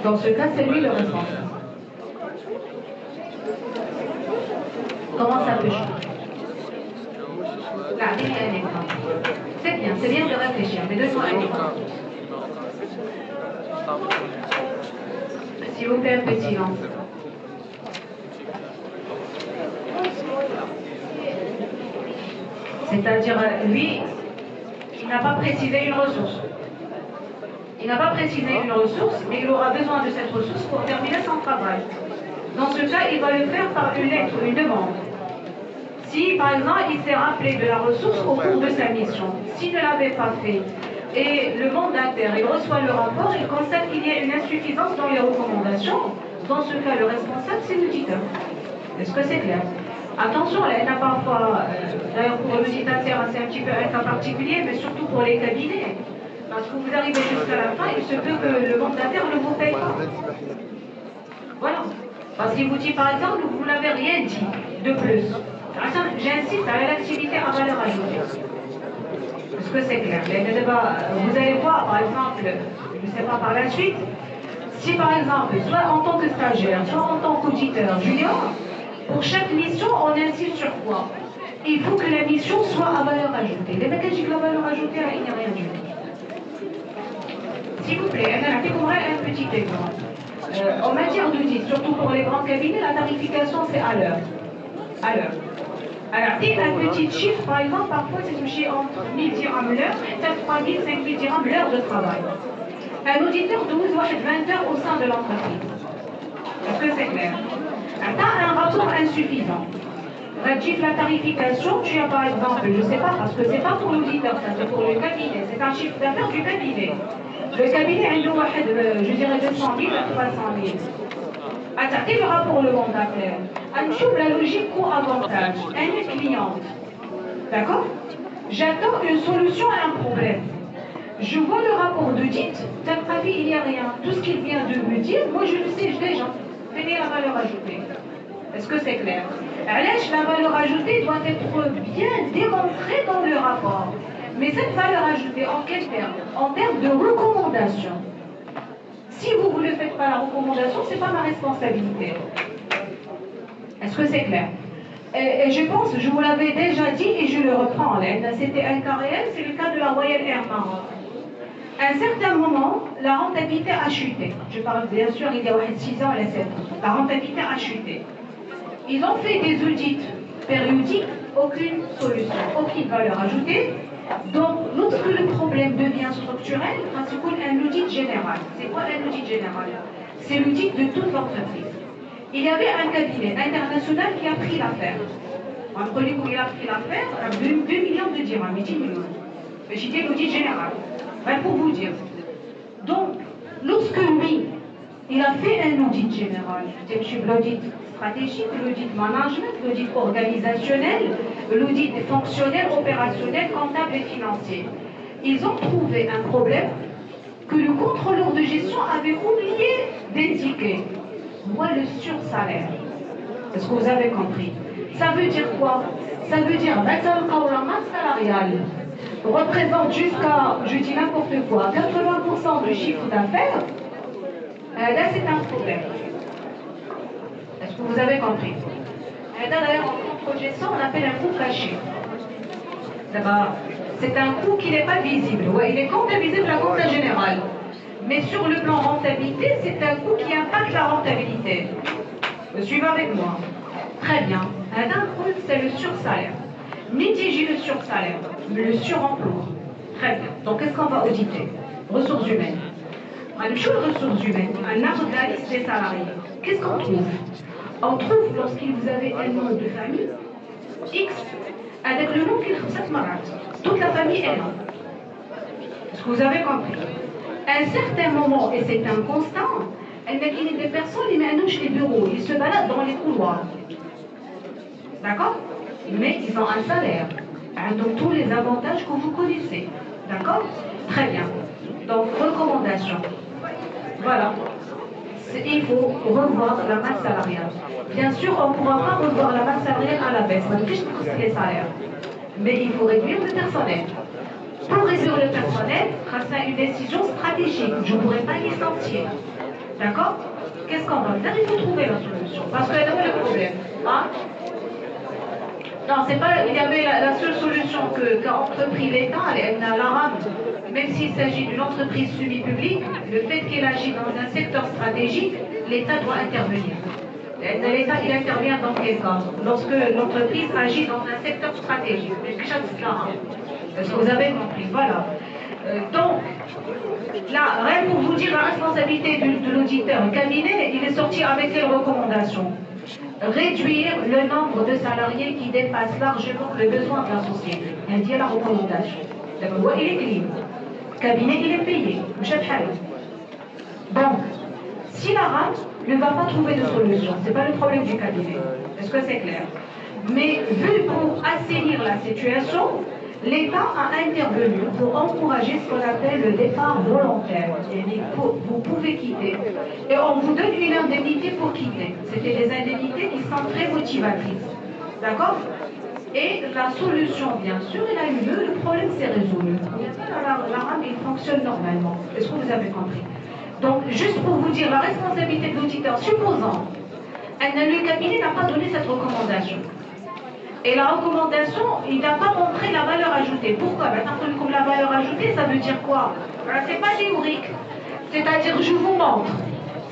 A: dans ce cas, c'est lui le responsable. Comment ça peut changer? Là, donnez un exemple. C'est bien de réfléchir, mais donne-moi un exemple. S'il vous plaît, un peu de silence. C'est-à-dire, lui, il n'a pas précisé une ressource. Il n'a pas précisé une ressource, mais il aura besoin de cette ressource pour terminer son travail. Dans ce cas, il va le faire par une lettre, une demande. Si, par exemple, il s'est rappelé de la ressource au cours de sa mission, s'il ne l'avait pas fait, et le mandataire, il reçoit le rapport, il constate qu'il y a une insuffisance dans les recommandations, dans ce cas, le responsable, c'est l'auditeur. Est-ce que c'est clair? Attention, là, il y a parfois, d'ailleurs pour l'auditateur, c'est un petit peu un cas particulier, mais surtout pour les cabinets. Parce que vous arrivez jusqu'à la fin, il se peut que le mandataire ne vous paye pas. Voilà. Parce qu'il vous dit, par exemple, vous n'avez rien dit de plus. J'insiste à l'activité à valeur ajoutée. Est-ce que c'est clair? Vous allez voir, par exemple, je ne sais pas par la suite, si par exemple, soit en tant que stagiaire, soit en tant qu'auditeur junior, pour chaque mission, on insiste sur quoi? Il faut que la mission soit à valeur ajoutée. Les mécanismes de la valeur ajoutée, il n'y a rien du tout. S'il vous plaît, un petit exemple. En matière d'audit, surtout pour les grands cabinets, la tarification, c'est à l'heure. À l'heure. Alors, il y a un petit chiffre, par exemple, parfois c'est touché entre 1000 dirhams l'heure et 3000, 5000 dirhams l'heure de travail. Un auditeur doit être 20 heures au sein de l'entreprise. Est-ce que c'est clair? Tu as un rapport insuffisant. Relatif la tarification, tu as par exemple, je ne sais pas, parce que ce n'est pas pour l'auditeur, ça c'est pour le cabinet, c'est un chiffre d'affaires du cabinet. Le cabinet a je dirais 200 000 à 300 000. Attendez le rapport le mandataire. On la logique coût-avantage. Elle est cliente. D'accord? J'attends une solution à un problème. Je vois le rapport d'audit, d'après avis, il n'y a rien. Tout ce qu'il vient de me dire, moi je le sais déjà. Venez la valeur ajoutée. Est-ce que c'est clair? La valeur ajoutée doit être bien démontrée dans le rapport. Mais cette valeur ajoutée, en quel terme? En termes de recommandation. Si vous ne faites pas la recommandation, ce n'est pas ma responsabilité. Est-ce que c'est clair? Et je pense, je vous l'avais déjà dit et je le reprends. C'était un cas réel, c'est le cas de la Royal Air Maroc. À un certain moment, la rentabilité a chuté. Je parle bien sûr, il y a 6 ans et 7 ans. La rentabilité a chuté. Ils ont fait des audits périodiques, aucune solution, aucune valeur ajoutée. Donc, lorsque le problème devient structurel, c'est un audit général. C'est quoi un audit général? C'est l'audit de toute l'entreprise. Il y avait un cabinet international qui a pris l'affaire. Entre lui, il a pris l'affaire à 2 millions de dirhams, 10 millions. J'ai dit l'audit général. Ben, pour vous dire. Donc, lorsque lui, il a fait un audit général, c'est l'audit stratégique, l'audit management, l'audit organisationnel, l'audit fonctionnel, opérationnel, comptable et financier. Ils ont trouvé un problème que le contrôleur de gestion avait oublié d'indiquer. Moi, le sursalaire. Est-ce que vous avez compris? Ça veut dire quoi? Ça veut dire la masse salariale représente jusqu'à, je dis n'importe quoi, 80% du chiffre d'affaires. Là, c'est un problème. Est-ce que vous avez compris? D'ailleurs, en contrôle-gestion, on appelle un coût caché. D'abord, c'est un coût qui n'est pas visible. Ouais, il est comptabilisé à la compta générale. Mais sur le plan rentabilité, c'est un coût qui impacte la rentabilité. Suivez avec moi. Très bien. Un coût, c'est le sursalaire. Mitiger le sursalaire, le suremploi. Très bien. Donc, qu'est-ce qu'on va auditer? Ressources humaines. Les ressources humaines, un arbre de la liste des salariés. Qu'est-ce qu'on trouve? On trouve, lorsque vous avez un nom de famille, X, avec le nom qu'il faut cette marque. Toute la famille est là. Est-ce que vous avez compris? À un certain moment, et c'est un constant, il y a des personnes qui managent les bureaux, ils se baladent dans les couloirs. D'accord? Mais ils ont un salaire. Donc tous les avantages que vous connaissez. D'accord? Très bien. Donc, recommandation. Voilà. Il faut revoir la masse salariale. Bien sûr, on ne pourra pas revoir la masse salariale à la baisse. On ne fiche pas les salaires. Mais il faut réduire le personnel. Pour réduire le personnel, grâce à une décision stratégique, je ne pourrais pas licencier. D'accord? Qu'est-ce qu'on va faire? Il faut trouver la solution. Parce que là, le problème. Hein? Non, c'est pas. Il y avait la seule solution qu'a entrepris l'État, l'ARAM, même s'il s'agit d'une entreprise semi-publique, le fait qu'elle agit dans un secteur stratégique, l'État doit intervenir. L'État, il intervient dans quel cas? Lorsque l'entreprise agit dans un secteur stratégique. Est-ce que vous avez compris? Voilà. Donc, là, rien pour vous dire la responsabilité de l'auditeur. Le cabinet, il est sorti avec quelles recommandations? Réduire le nombre de salariés qui dépassent largement le besoin de la société. Elle dit la recommandation. D'abord, il est clean. Le cabinet, il est payé. Donc, si la RAM ne va pas trouver de solution, ce n'est pas le problème du cabinet. Est-ce que c'est clair? Mais vu pour assainir la situation, l'État a intervenu pour encourager ce qu'on appelle le départ volontaire. Vous pouvez quitter. Et on vous donne une indemnité pour quitter. C'était des indemnités qui sont très motivatrices. D'accord? Et la solution, bien sûr, elle a eu lieu, le problème s'est résolu. La RAM, il fonctionne normalement. Est-ce que vous avez compris? Donc, juste pour vous dire, la responsabilité de l'auditeur, supposant, le cabinet n'a pas donné cette recommandation. Et la recommandation, il n'a pas montré la valeur ajoutée. Pourquoi? Comme la valeur ajoutée, ça veut dire quoi? C'est pas théorique. C'est-à-dire, je vous montre.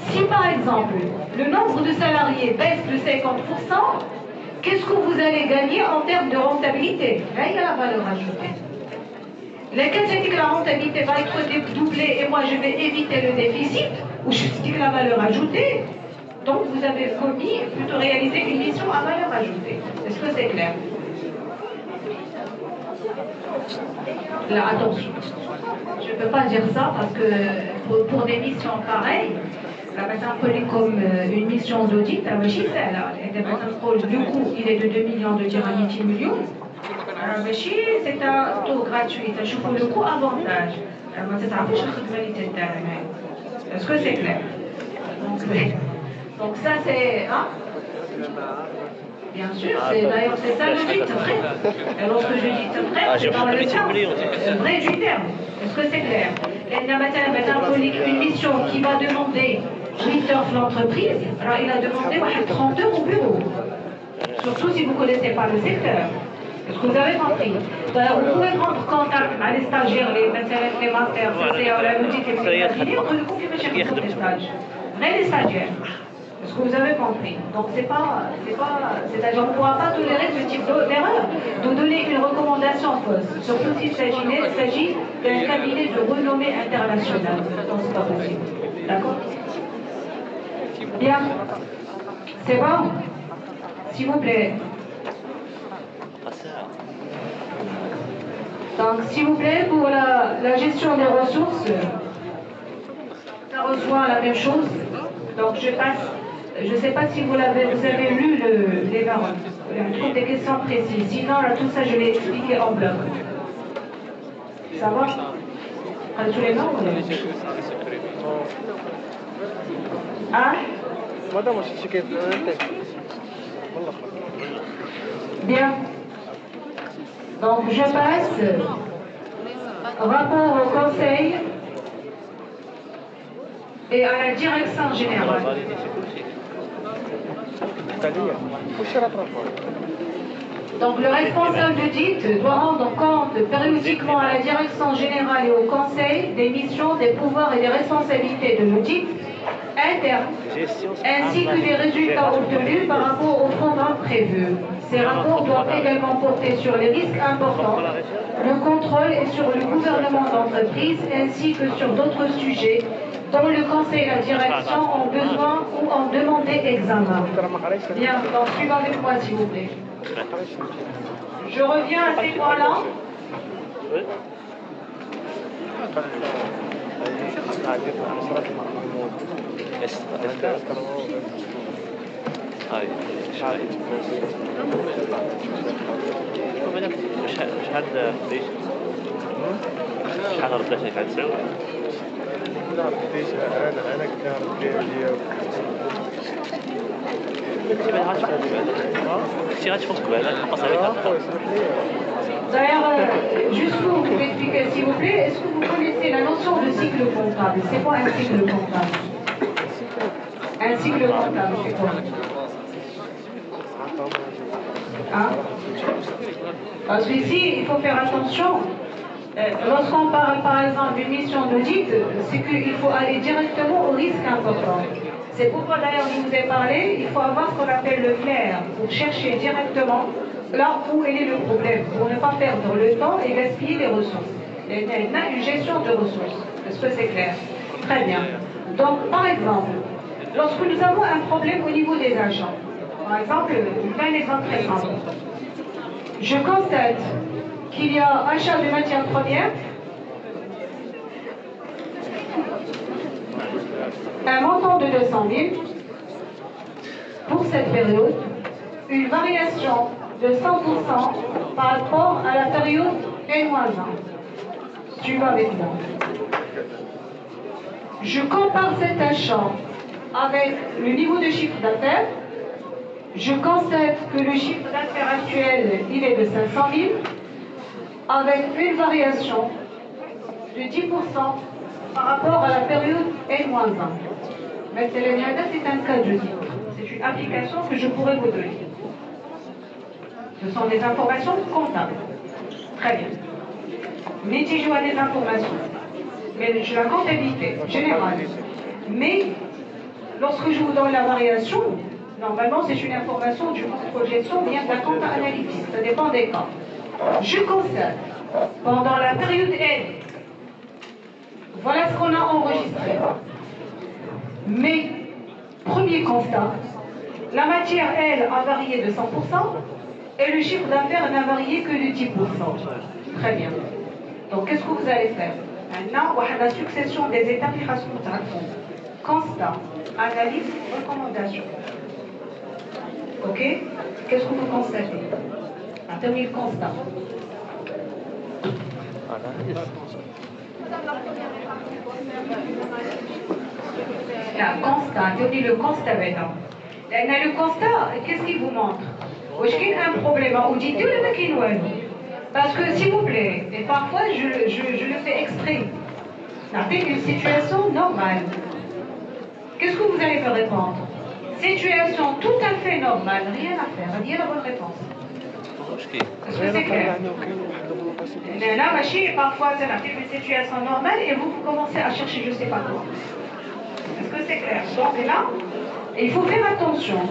A: Si par exemple, le nombre de salariés baisse de 50%, qu'est-ce que vous allez gagner en termes de rentabilité? Là, il y a la valeur ajoutée. Laquelle c'est que la rentabilité va être doublée et moi je vais éviter le déficit, ou je dis que la valeur ajoutée. Donc vous avez commis, plutôt réalisé une mission à valeur ajoutée. Est-ce que c'est clair? Là, attention. Je ne peux pas dire ça parce que pour des missions pareilles, par exemple, comme une mission d'audit, le coût il est de 2 millions de dirhams, 10 millions. C'est un taux gratuit. Je trouve le coût avantage. Est-ce que c'est clair? Donc ça c'est... Hein? Bien sûr, d'ailleurs c'est ça le titre vrai. Et lorsque je dis vrai, c'est dans le sens vrai du terme. Est-ce que c'est clair? Il y a maintenant une mission qui va demander 8 heures de l'entreprise. Alors il a demandé 30 heures au bureau. Surtout si vous ne connaissez pas le secteur. Est-ce que vous avez compris? Vous pouvez prendre contact avec les stagiaires, les masters, l'audit et les cabinet, on ne confie pas chez les stages. Mais les stagiaires. Est-ce que vous avez compris? Donc c'est-à-dire qu'on ne pourra pas tolérer ce type d'erreur, de donner une recommandation fausse, surtout s'il s'agit d'un cabinet de renommée internationale. Donc c'est pas possible. D'accord? Bien. C'est bon? S'il vous plaît. Donc, s'il vous plaît, pour la gestion des ressources, ça rejoint la même chose. Donc, je passe. Je ne sais pas si vous avez lu les paroles. Je trouve des questions précises. Sinon, là, tout ça, je l'ai expliqué en bloc. Ça va? À tous les noms? Hein? Bien. Donc, je passe. Rapport au conseil et à la direction générale. Donc, le responsable d'audit doit rendre compte périodiquement à la direction générale et au conseil des missions, des pouvoirs et des responsabilités de l'audit interne, ainsi que des résultats obtenus par rapport au programme prévu. Ces rapports doivent également porter sur les risques importants, le contrôle et sur le gouvernement d'entreprise, ainsi que sur d'autres sujets dont le conseil et la direction ont besoin ou ont demandé examen. Bien, donc suivez avec moi s'il vous plaît. Je reviens à ces points-là.
E: شحال ردات لك على 9
D: لا بديش انا كنهرب ليا
E: كنتي غتفوت قبالة نقص عليك
A: D'ailleurs, juste pour vous expliquer s'il vous plaît, est-ce que vous connaissez la notion de cycle comptable? C'est quoi un cycle comptable? Un cycle comptable, c'est quoi? Hein? Parce qu'ici, il faut faire attention. Lorsqu'on parle par exemple d'une mission d'audit, c'est qu'il faut aller directement au risque important. C'est pourquoi d'ailleurs je vous ai parlé, il faut avoir ce qu'on appelle le flair, pour chercher directement là où est le problème, pour ne pas perdre le temps et gaspiller les ressources. Il y a une gestion de ressources. Est-ce que c'est clair? Très bien. Donc par exemple, lorsque nous avons un problème au niveau des achats, par exemple, je vous donne un exemple très simple. Je constate qu'il y a achat de matières premières, un montant de 200 000 pour cette période, une variation de 100% par rapport à la période N-1. Tu vas avec moi. Je compare cet achat avec le niveau de chiffre d'affaires. Je constate que le chiffre d'affaires actuel, il est de 500 000, avec une variation de 10% par rapport à la période N-1. Mais c'est un cas de titre. C'est une application que je pourrais vous donner. Ce sont des informations comptables. Très bien. Mais tu joues à des informations. Mais je la comptabilité générale. Mais lorsque je vous donne la variation, normalement c'est une information du contrôle gestion bien de la compta analytique. Ça dépend des cas. Je constate, pendant la période N, voilà ce qu'on a enregistré. Mais, premier constat, la matière, elle, a varié de 100% et le chiffre d'affaires n'a varié que de 10%. Très bien. Donc, qu'est-ce que vous allez faire? Maintenant, on a la succession des étapes qui sont constat, analyse, recommandation. Ok? Qu'est-ce que vous constatez? Attendez le constat. La constat, donnez le constat maintenant. Le constat, qu'est-ce qu'il vous montre? Est-ce qu'il y a un problème à auditer ou le Parce que, s'il vous plaît, et parfois je le fais exprès, c'est une situation normale. Qu'est-ce que vous allez me répondre? Situation tout à fait normale, rien à faire, rien la bonne réponse. Est-ce que c'est clair? Là, parfois, c'est une situation normale et vous commencez à chercher je ne sais pas quoi. Est-ce que c'est clair? Donc là, il faut faire attention.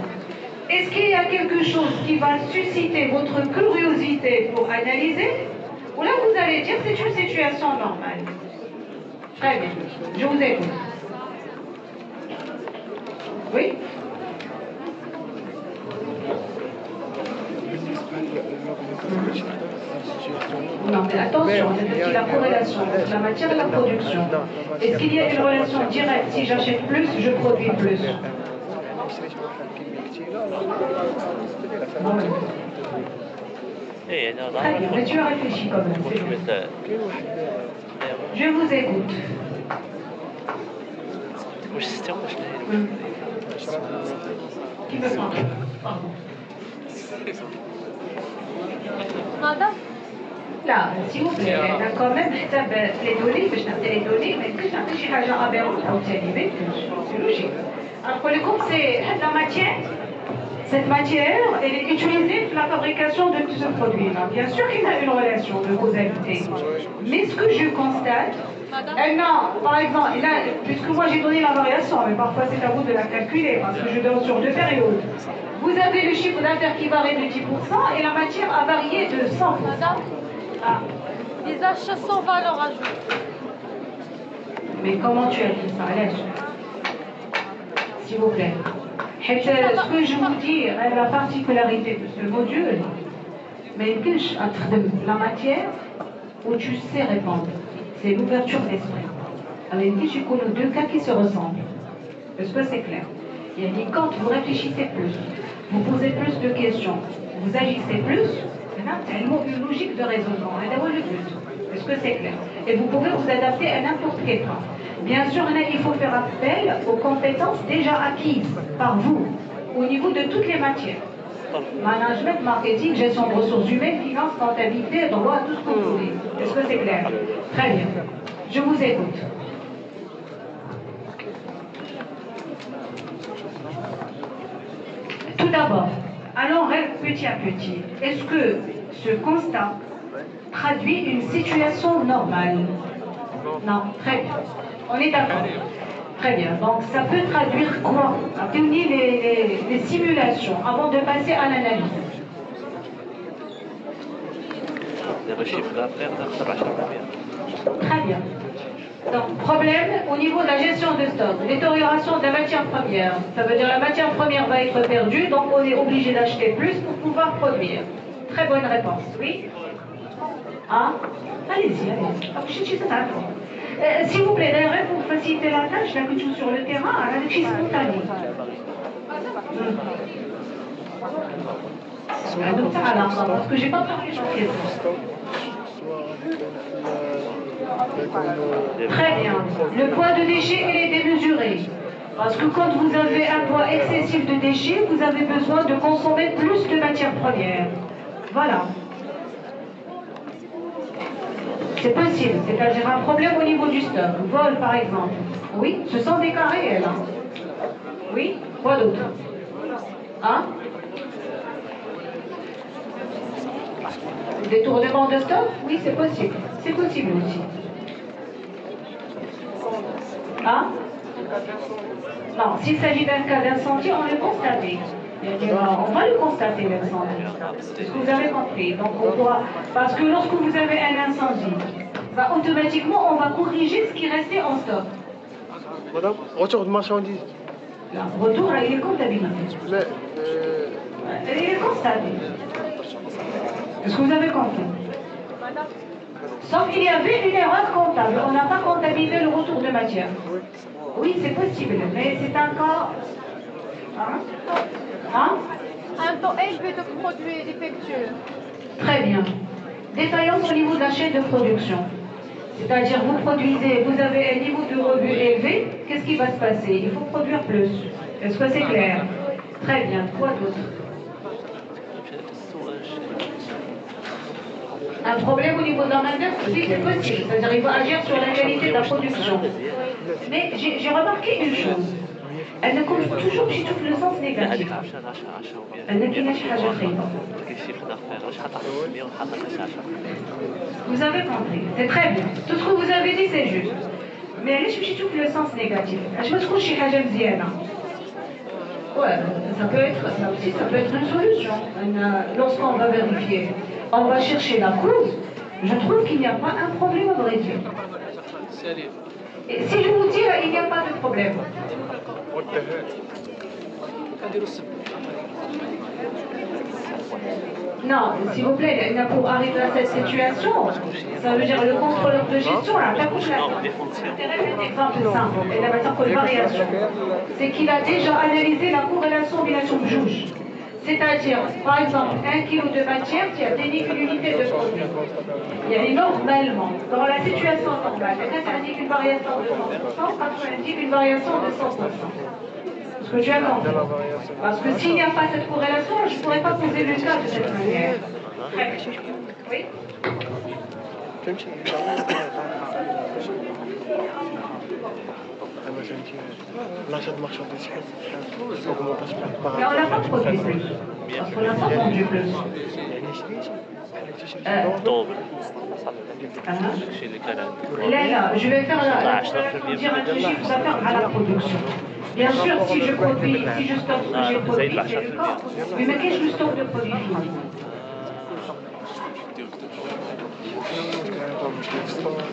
A: Est-ce qu'il y a quelque chose qui va susciter votre curiosité pour analyser? Ou là, vous allez dire c'est une situation normale. Très bien. Je vous écoute. Oui? Non, mais attention, c'est la corrélation entre la matière et la production. Est-ce qu'il y a une relation directe? Si j'achète plus, je produis plus. Très bien, mais tu as réfléchi quand même. Je vous écoute. Qui me parle? Pardon.
B: Madame?
A: Là, s'il vous plaît, on a quand même les données, mais je n'ai les données, mais que je n'ai pas quelque chose aberrant, c'est logique. Alors, pour le coup, c'est la matière. Cette matière, elle est utilisée pour la fabrication de ce produit-là. Bien sûr qu'il y a une relation de causalité. Mais ce que je constate, elle n'a, par exemple, là, puisque moi j'ai donné la variation, mais parfois c'est à vous de la calculer, parce que je donne sur 2 périodes. Vous avez le chiffre d'affaires qui varie de 10% et la matière a varié de 100%. Ah.
B: Les achats sans valeur ajoutée.
A: Mais comment tu as dit ça, Alès? S'il vous plaît. Ce que je vous dis, la particularité de ce module, mais entre la matière où tu sais répondre, c'est l'ouverture d'esprit. Avec qui tu connais 2 cas qui se ressemblent. Est-ce que c'est clair? Il y a dit quand vous réfléchissez plus, vous posez plus de questions, vous agissez plus, c'est tellement une logique de raisonnement. Le but. Est-ce que c'est clair? Et vous pouvez vous adapter à n'importe quel cas. Bien sûr, là, il faut faire appel aux compétences déjà acquises par vous au niveau de toutes les matières. Management, marketing, gestion de ressources humaines, finance, comptabilité, droit, tout ce que vous voulez. Est-ce que c'est clair? Très bien. Je vous écoute. Tout d'abord, allons petit à petit. Est-ce que ce constat traduit une situation normale. Non, très bien. On est d'accord. Très bien. Donc, ça peut traduire quoi? Donner les simulations avant de passer à l'analyse. Très bien. Donc, problème au niveau de la gestion de stock, détérioration de la matière première. Ça veut dire que la matière première va être perdue, donc on est obligé d'acheter plus pour pouvoir produire. Très bonne réponse, oui. Ah, allez-y, allez-y. S'il vous plaît, d'ailleurs, pour faciliter la tâche, là que tu es sur le terrain, à la crise spontanée. Parce que j'ai pas parlé de Très bien. Le poids de déchets, il est démesuré. Parce que quand vous avez un poids excessif de déchets, vous avez besoin de consommer plus de matières premières. Voilà. C'est possible, c'est-à-dire un problème au niveau du stock. Vol, par exemple. Oui, ce sont des cas réels. Hein. Oui, quoi d'autre? Hein? Détournement de stock? Oui, c'est possible. C'est possible aussi. Hein? Non, s'il s'agit d'un cas d'incendie, on le constate. On va le constater, l'incendie. C'est ce que vous avez compris. Donc, on doit... Parce que lorsque vous avez un incendie, bah, automatiquement, on va corriger ce qui restait en stock.
D: Madame, retour de marchandises.
A: Là, retour, là, il est comptabilisé. Il est constaté. Est-ce que vous avez compris? Sauf qu'il y avait une erreur comptable. On n'a pas comptabilisé le retour de matière. Oui, c'est possible, mais c'est un cas... Hein? Hein?
B: Un taux élevé de produits défectueux.
A: Très bien. Défaillance au niveau de la chaîne de production. C'est-à-dire, vous produisez, vous avez un niveau de revue élevé, qu'est-ce qui va se passer? Il faut produire plus. Est-ce que c'est clair? Très bien. Quoi d'autre? Un problème au niveau de la main-d'œuvre, oui, c'est possible. C'est-à-dire, il va agir sur la qualité de la production. Mais j'ai remarqué une chose. Elle ne compte toujours le sens négatif. Elle ne connaît pas Vous avez compris, c'est très bien. Tout ce que vous avez dit, c'est juste. Mais elle est le sens négatif. Je me trouve chez Hajam Ziana. Ouais, ça peut être, ça aussi, ça peut être une solution. Lorsqu'on va vérifier, on va chercher la cause. Je trouve qu'il n'y a pas un problème à vrai dire. Et si je vous dis, il n'y a pas de problème. Non, s'il vous plaît, pour arriver à cette situation, ça veut dire le contrôleur de gestion, là, un exemple simple, et la méthode variation, c'est qu'il a déjà analysé la corrélation de juge. C'est-à-dire, par exemple, 1 kg de matière qui a donné une unité de produit. Il y a normalement, dans la situation normale, ça indique une variation de 100%, ça indique une variation de 100%. Ce que tu as compris. Parce que s'il n'y a pas cette corrélation, je ne pourrais pas poser le cas de cette manière. Oui?
D: L'achat de marchandises, augmentation par
A: Mais on n'a pas produit plus. Parce qu'on n'a pas vendu plus. Là, je vais faire dire un chiffre d'affaires à la production. Bien sûr, si je produis, si je stocke ce que j'ai produit, c'est le cas. Mais qu'est-ce que je stocke de produits finis?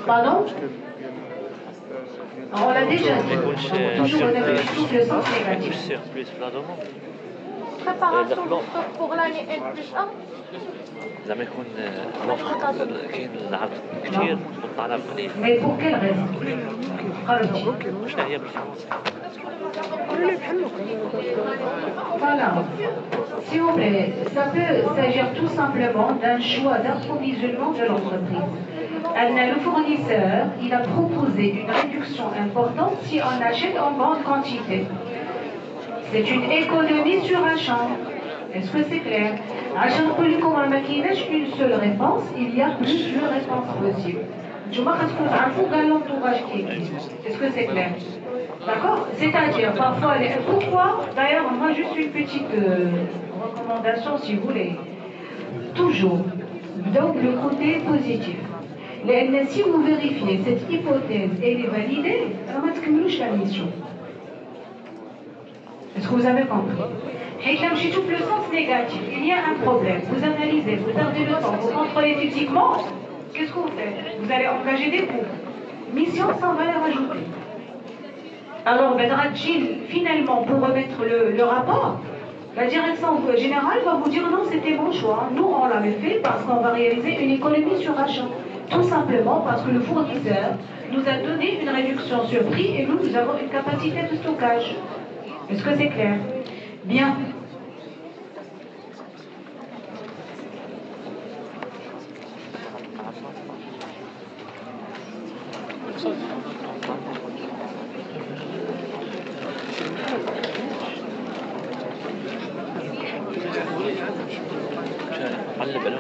A: Pardon? On l'a déjà dit. Toujours on a le sens négatif.
B: Préparation du stock pour l'année N+1.
E: زعما يكون الوفر كاين العرض كثير والطلب قليل.
A: Mais pour quelle raison?
E: شنو هي بالفرنسي؟
A: Voilà. S'il vous plaît, ça peut s'agir tout simplement d'un choix d'approvisionnement de l'entreprise. Le fournisseur, il a proposé une réduction importante si on achète en grande quantité. C'est une économie sur un champ. Est-ce que c'est clair? Une seule réponse, il y a plusieurs réponses possibles. Est-ce que c'est clair? D'accord? C'est-à-dire, parfois, pourquoi? D'ailleurs, moi, juste une petite recommandation, si vous voulez. Toujours, Donc le côté positif. Si vous vérifiez cette hypothèse, elle est validée, on va terminer la mission. Est-ce que vous avez compris? Et quand je trouve le sens négatif, il y a un problème. Vous analysez, vous perdez le temps, vous contrôlez physiquement. Qu'est-ce que vous faites? Vous allez engager des coûts. Mission sans valeur ajoutée. Alors, finalement, pour remettre le rapport, la direction générale va vous dire non, c'était mon choix. Nous, on l'avait fait parce qu'on va réaliser une économie sur achat. Tout simplement parce que le fournisseur nous a donné une réduction sur prix et nous avons une capacité de stockage. Est-ce que c'est clair? Bien.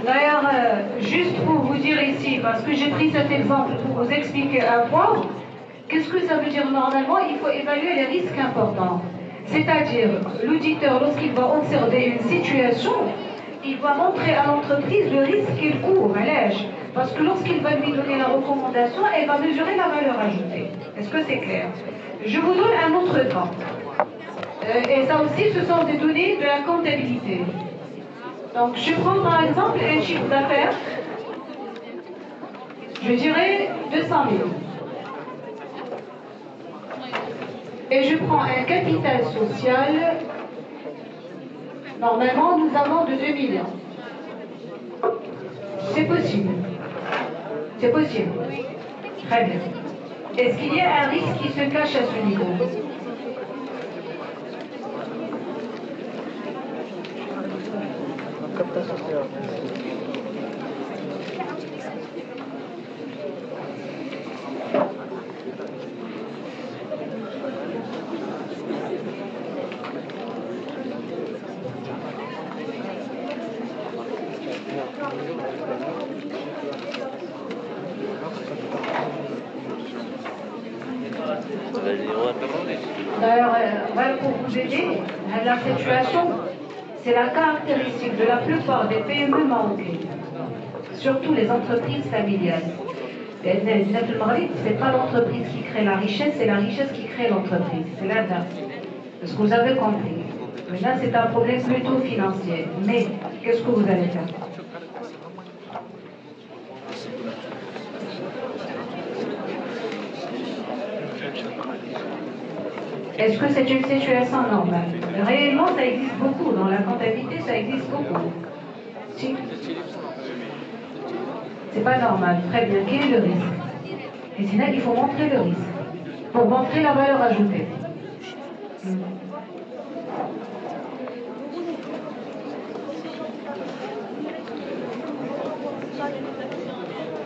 A: D'ailleurs, juste pour vous dire ici, parce que j'ai pris cet exemple pour vous expliquer un point, qu'est-ce que ça veut dire normalement? Il faut évaluer les risques importants. C'est-à-dire, l'auditeur, lorsqu'il va observer une situation, il va montrer à l'entreprise le risque qu'il court à l'âge. Parce que lorsqu'il va lui donner la recommandation, elle va mesurer la valeur ajoutée. Est-ce que c'est clair? Je vous donne un autre cas. Et ça aussi, ce sont des données de la comptabilité. Donc, je prends par exemple un chiffre d'affaires, je dirais 200 000. Et je prends un capital social, normalement nous avons de 2 millions. C'est possible. C'est possible. Très bien. Est-ce qu'il y a un risque qui se cache à ce niveau? D'ailleurs, pour vous aider, la situation, c'est la caractéristique de la plupart des PME marocaines, surtout les entreprises familiales. Ce n'est pas l'entreprise qui crée la richesse, c'est la richesse qui crée l'entreprise. C'est l'inverse. Est-ce que vous avez compris? Maintenant, c'est un problème plutôt financier. Mais qu'est-ce que vous allez faire? Est-ce que c'est une situation normale? Réellement, ça existe beaucoup. Dans la comptabilité, ça existe beaucoup. Si. C'est pas normal. Très bien. Quel est le risque? Et sinon, il faut montrer le risque. Pour montrer la valeur ajoutée.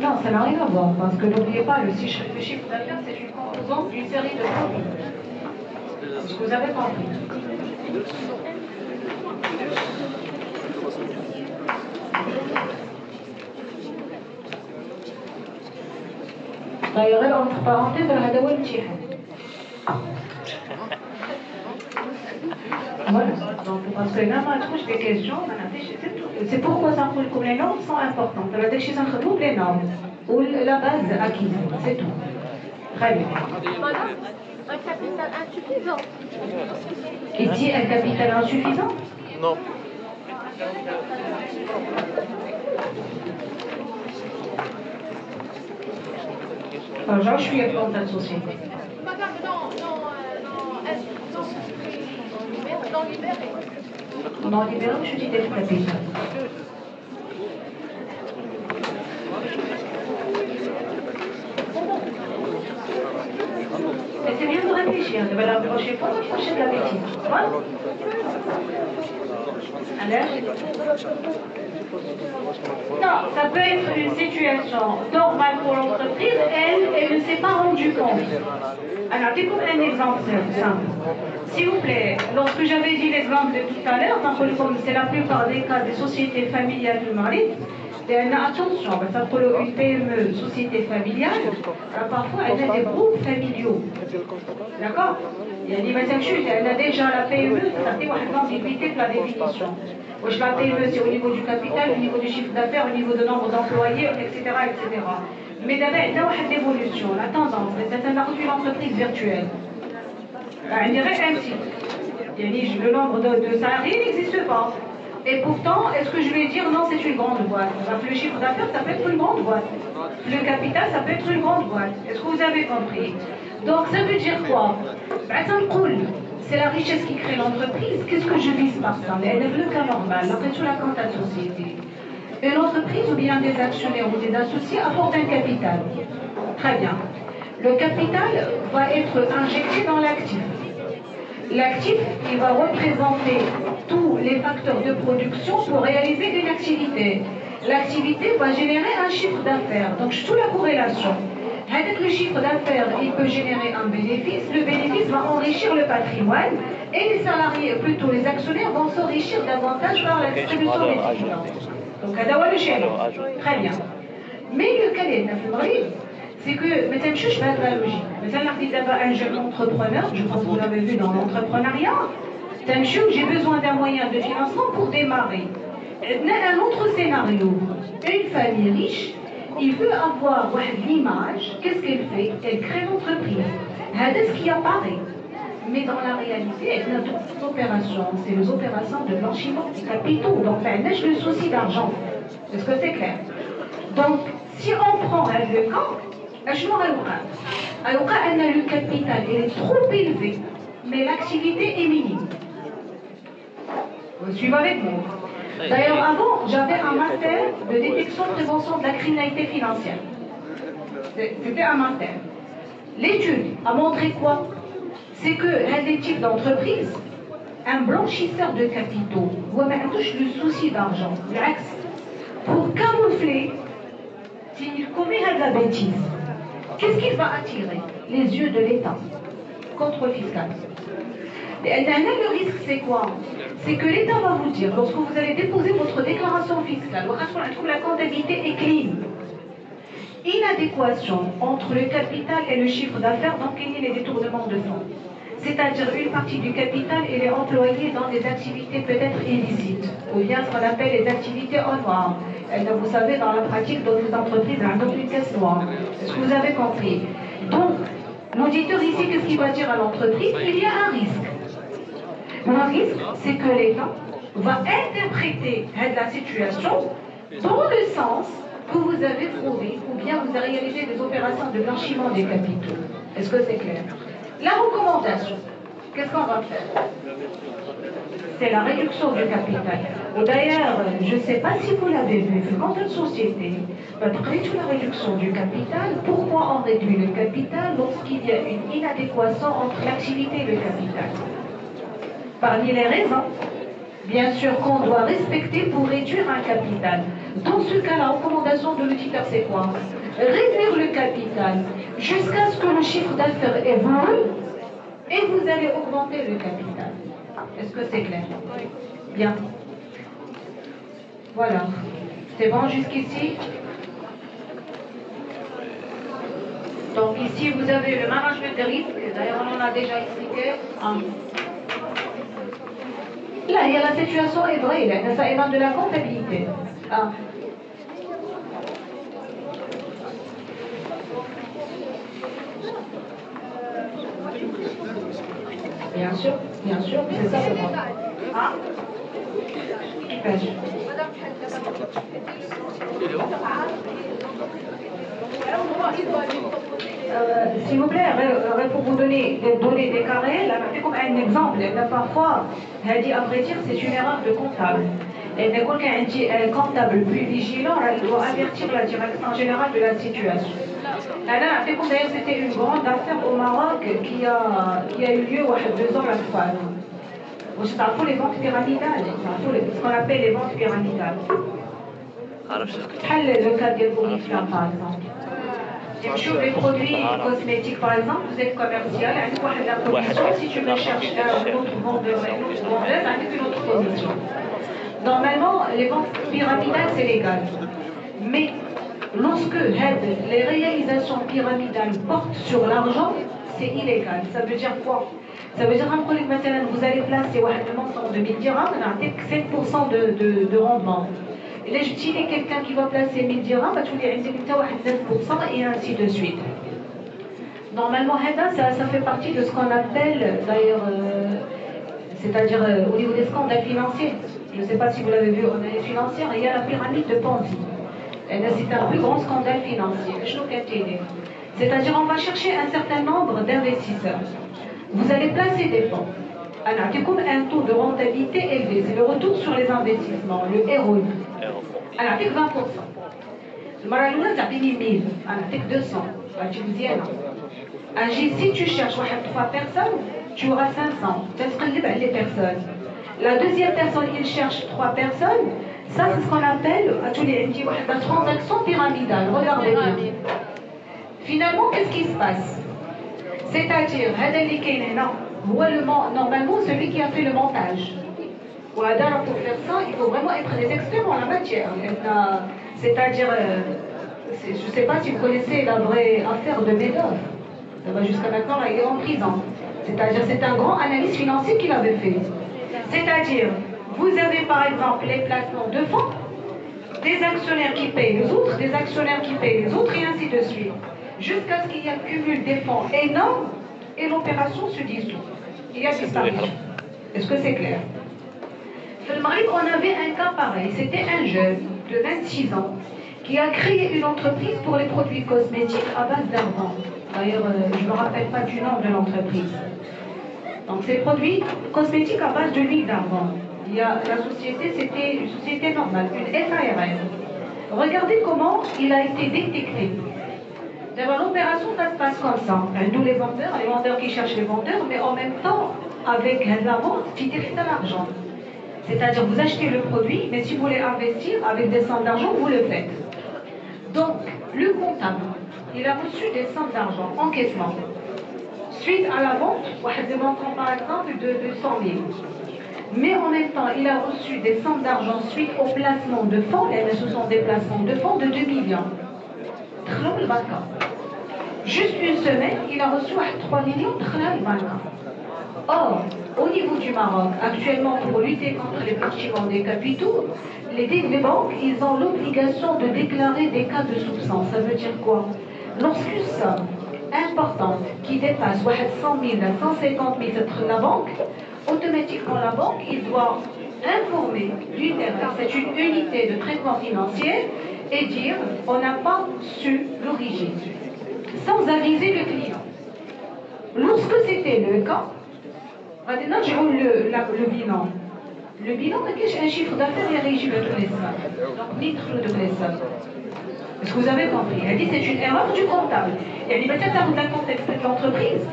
A: Non, ça n'a rien à voir. Parce que n'oubliez pas, le chiffre d'affaires, c'est une composante d'une série de produits. Est-ce que vous avez compris? D'ailleurs, entre parenthèses, هذا هو الامتحان. Voilà. Donc, parce que là, moi, je des questions, c'est pourquoi ça que les normes sont importantes. Les normes ou la base acquise, c'est tout. Très bien.
B: Madame, un capital insuffisant.
A: Et dit un capital insuffisant?
D: Non.
A: Alors, je suis à comptable société.
B: Madame, non libéré.
A: Non libéré, je dis des capital. C'est bien de réfléchir. La prochaine fois, je prochaine la bêtise. Voilà. Non, ça peut être une situation normale pour l'entreprise, elle ne s'est pas rendue compte. Alors, un exemple simple. S'il vous plaît, lorsque j'avais dit l'exemple de tout à l'heure, c'est la plupart des cas des sociétés familiales du Mali. Attention, parce que une PME, société familiale, parfois elle a des groupes familiaux. D'accord? Il y a des messages, elle a déjà la PME, ça fait une ambiguïté de la définition. La PME, c'est au niveau du capital, au niveau du chiffre d'affaires, au niveau du nombre d'employés, etc., etc. Mais d'abord, il y a une évolution, la tendance, c'est une entreprise virtuelle. On dirait ainsi. Le nombre de salariés n'existe pas. Et pourtant, est-ce que je vais dire non, c'est une grande boîte? Le chiffre d'affaires, ça peut être une grande boîte. Le capital, ça peut être une grande boîte. Est-ce que vous avez compris? Donc, ça veut dire quoi? C'est la richesse qui crée l'entreprise. Qu'est-ce que je vise par ça? Elle est le cas normal, la compte à société. Une entreprise ou bien des actionnaires ou des associés apportent un capital. Très bien. Le capital va être injecté dans l'actif. L'actif, il va représenter tous les facteurs de production pour réaliser une activité. L'activité va générer un chiffre d'affaires. Donc, toute la corrélation. Avec le chiffre d'affaires, il peut générer un bénéfice. Le bénéfice va enrichir le patrimoine. Et les salariés, plutôt les actionnaires, vont s'enrichir davantage par la distribution des dividendes. Donc, le schéma. Très bien. Mais le cas est c'est que, mais ça ne change pas de la logique. Mais ça, un jeune entrepreneur, je pense que vous l'avez vu dans l'entrepreneuriat, j'ai besoin d'un moyen de financement pour démarrer. Un autre scénario, une famille riche, il veut avoir l'image, qu'est-ce qu'elle fait? Elle crée l'entreprise. C'est ce qui apparaît. Mais dans la réalité, elle a d'autres opérations. C'est les opérations de blanchiment des capitaux. Donc, elle n'a le souci d'argent. Est-ce que c'est clair? Donc, si on prend le camp, alors le capital est trop élevé, mais l'activité est minime. Vous suivez avec moi? D'ailleurs, avant, j'avais un master de détection et prévention de la criminalité financière. C'était un master. L'étude a montré quoi? C'est que des types d'entreprises, un blanchisseur de capitaux, il touche le souci d'argent. Pour camoufler, s'il commet de la bêtise, qu'est-ce qu'il va attirer? Les yeux de l'État. Contrôle fiscal. Le risque, c'est quoi? C'est que l'État va vous dire, lorsque vous allez déposer votre déclaration fiscale, la comptabilité est clean. Inadéquation entre le capital et le chiffre d'affaires, donc il y a les détournements de fonds. C'est-à-dire une partie du capital, elle est employée dans des activités peut-être illicites, ou bien ce qu'on appelle les activités en noir. Vous savez, dans la pratique, d'autres entreprises, dans une caisse noire. Est-ce que vous avez compris? Donc, l'auditeur ici, qu'est-ce qu'il va dire à l'entreprise? Il y a un risque. Le risque, c'est que l'État va interpréter la situation dans le sens que vous avez trouvé, ou bien vous avez réalisé des opérations de blanchiment des capitaux. Est-ce que c'est clair? La recommandation, qu'est-ce qu'on va faire? C'est la réduction du capital. D'ailleurs, je ne sais pas si vous l'avez vu, dans une société, la réduction du capital, pourquoi on réduit le capital lorsqu'il y a une inadéquation entre l'activité et le capital? Parmi les raisons, bien sûr, qu'on doit respecter pour réduire un capital. Dans ce cas, la recommandation de l'auditeur, c'est quoi? Réduire le capital jusqu'à ce que le chiffre d'affaires évolue et vous allez augmenter le capital. Est-ce que c'est clair? Bien. Voilà. C'est bon jusqu'ici? Donc ici, vous avez le management des risques. D'ailleurs, on en a déjà expliqué. Là, il y a la situation est vraie. Là, ça émane de la comptabilité. Bien sûr, c'est ça le point. S'il vous plaît, pour vous donner des carrés, là, comme un exemple, parfois, à vrai dire, c'est une erreur de comptable. Et quand un comptable plus vigilant, il doit avertir la direction générale de la situation. D'ailleurs, c'était une grande affaire au Maroc qui a eu lieu il y a 2 ans la fois. Vous savez les ventes pyramidales, ce qu'on appelle les ventes pyramidales. Le cas de Bourifla, par exemple. Sur les produits cosmétiques, par exemple, vous êtes commercial, avec la commission, si tu me cherches un autre vendeur, une autre vendeuse, avec une autre commission. Normalement, les ventes pyramidales, c'est légal. Mais lorsque les réalisations pyramidales portent sur l'argent, c'est illégal. Ça veut dire quoi? Ça veut dire que vous allez placer un montant de 1000 dirhams, on a 7% de rendement. Et là, je dis quelqu'un qui va placer 1000 dirhams, tu lui as 9% et ainsi de suite. Normalement, ça fait partie de ce qu'on appelle, d'ailleurs, c'est-à-dire au niveau des scandales financiers. Je ne sais pas si vous l'avez vu en année financière, il y a la pyramide de Ponzi. C'est un plus grand scandale financier. C'est-à-dire on va chercher un certain nombre d'investisseurs. Vous allez placer des fonds. Alors, comme un taux de rentabilité élevé, c'est le retour sur les investissements, le ROI. Alors, avec 20%. Le maralouna, ça fait 1000. Alors, avec 200. Si tu cherches 3 personnes, tu auras 500. Tu vas les personnes. La deuxième personne, il cherche 3 personnes. Ça, c'est ce qu'on appelle la transaction pyramidale. Regardez bien. Finalement, qu'est-ce qui se passe? C'est-à-dire, normalement, celui qui a fait le montage. Pour faire ça, il faut vraiment être des experts en la matière. C'est-à-dire, je ne sais pas si vous connaissez la vraie affaire de Madoff. Jusqu'à maintenant, il est en prison. C'est-à-dire, c'est un grand analyste financier qui l'avait fait. C'est-à-dire, vous avez par exemple les placements de fonds, des actionnaires qui payent les autres, des actionnaires qui payent les autres, et ainsi de suite. Jusqu'à ce qu'il y ait un cumul des fonds énorme et l'opération se dissout. Il y a disparition. Est-ce que c'est clair? Au Maroc, on avait un cas pareil. C'était un jeune de 26 ans qui a créé une entreprise pour les produits cosmétiques à base d'argent. D'ailleurs, je ne me rappelle pas du nom de l'entreprise. Donc, c'est produits cosmétiques à base de l'huile d'argent. La société, c'était une société normale, une SARL. Regardez comment il a été détecté. L'opération, ça se passe comme ça. Nous, les vendeurs qui cherchent les vendeurs, mais en même temps, avec la vente, qui détecte l'argent. C'est-à-dire, vous achetez le produit, mais si vous voulez investir avec des sommes d'argent, vous le faites. Donc, le comptable, il a reçu des sommes d'argent, encaissement. Suite à la vente, des montants par exemple de 100 000. Mais en même temps, il a reçu des sommes d'argent suite au placement de fonds, et ce sont des placements de fonds de 2 millions. Juste une semaine, il a reçu 3 millions de banques. Or, au niveau du Maroc, actuellement, pour lutter contre les blanchiments des capitaux, les banques, ils ont l'obligation de déclarer des cas de soupçon. Ça veut dire quoi? Lorsqu'une somme importante qui dépasse 100 000 à 150 000 de la banque, automatiquement la banque, il doit informer l'UTR, c'est une unité de traitement financier, et dire on n'a pas su l'origine, sans aviser le client. Lorsque c'était le cas, le bilan. Le bilan, c'est un chiffre d'affaires et régi de tous les sommes. Donc, de tous les sommes. Est-ce que vous avez compris? Elle dit c'est une erreur du comptable. Et elle dit peut-être à vous la contexte de l'entreprise.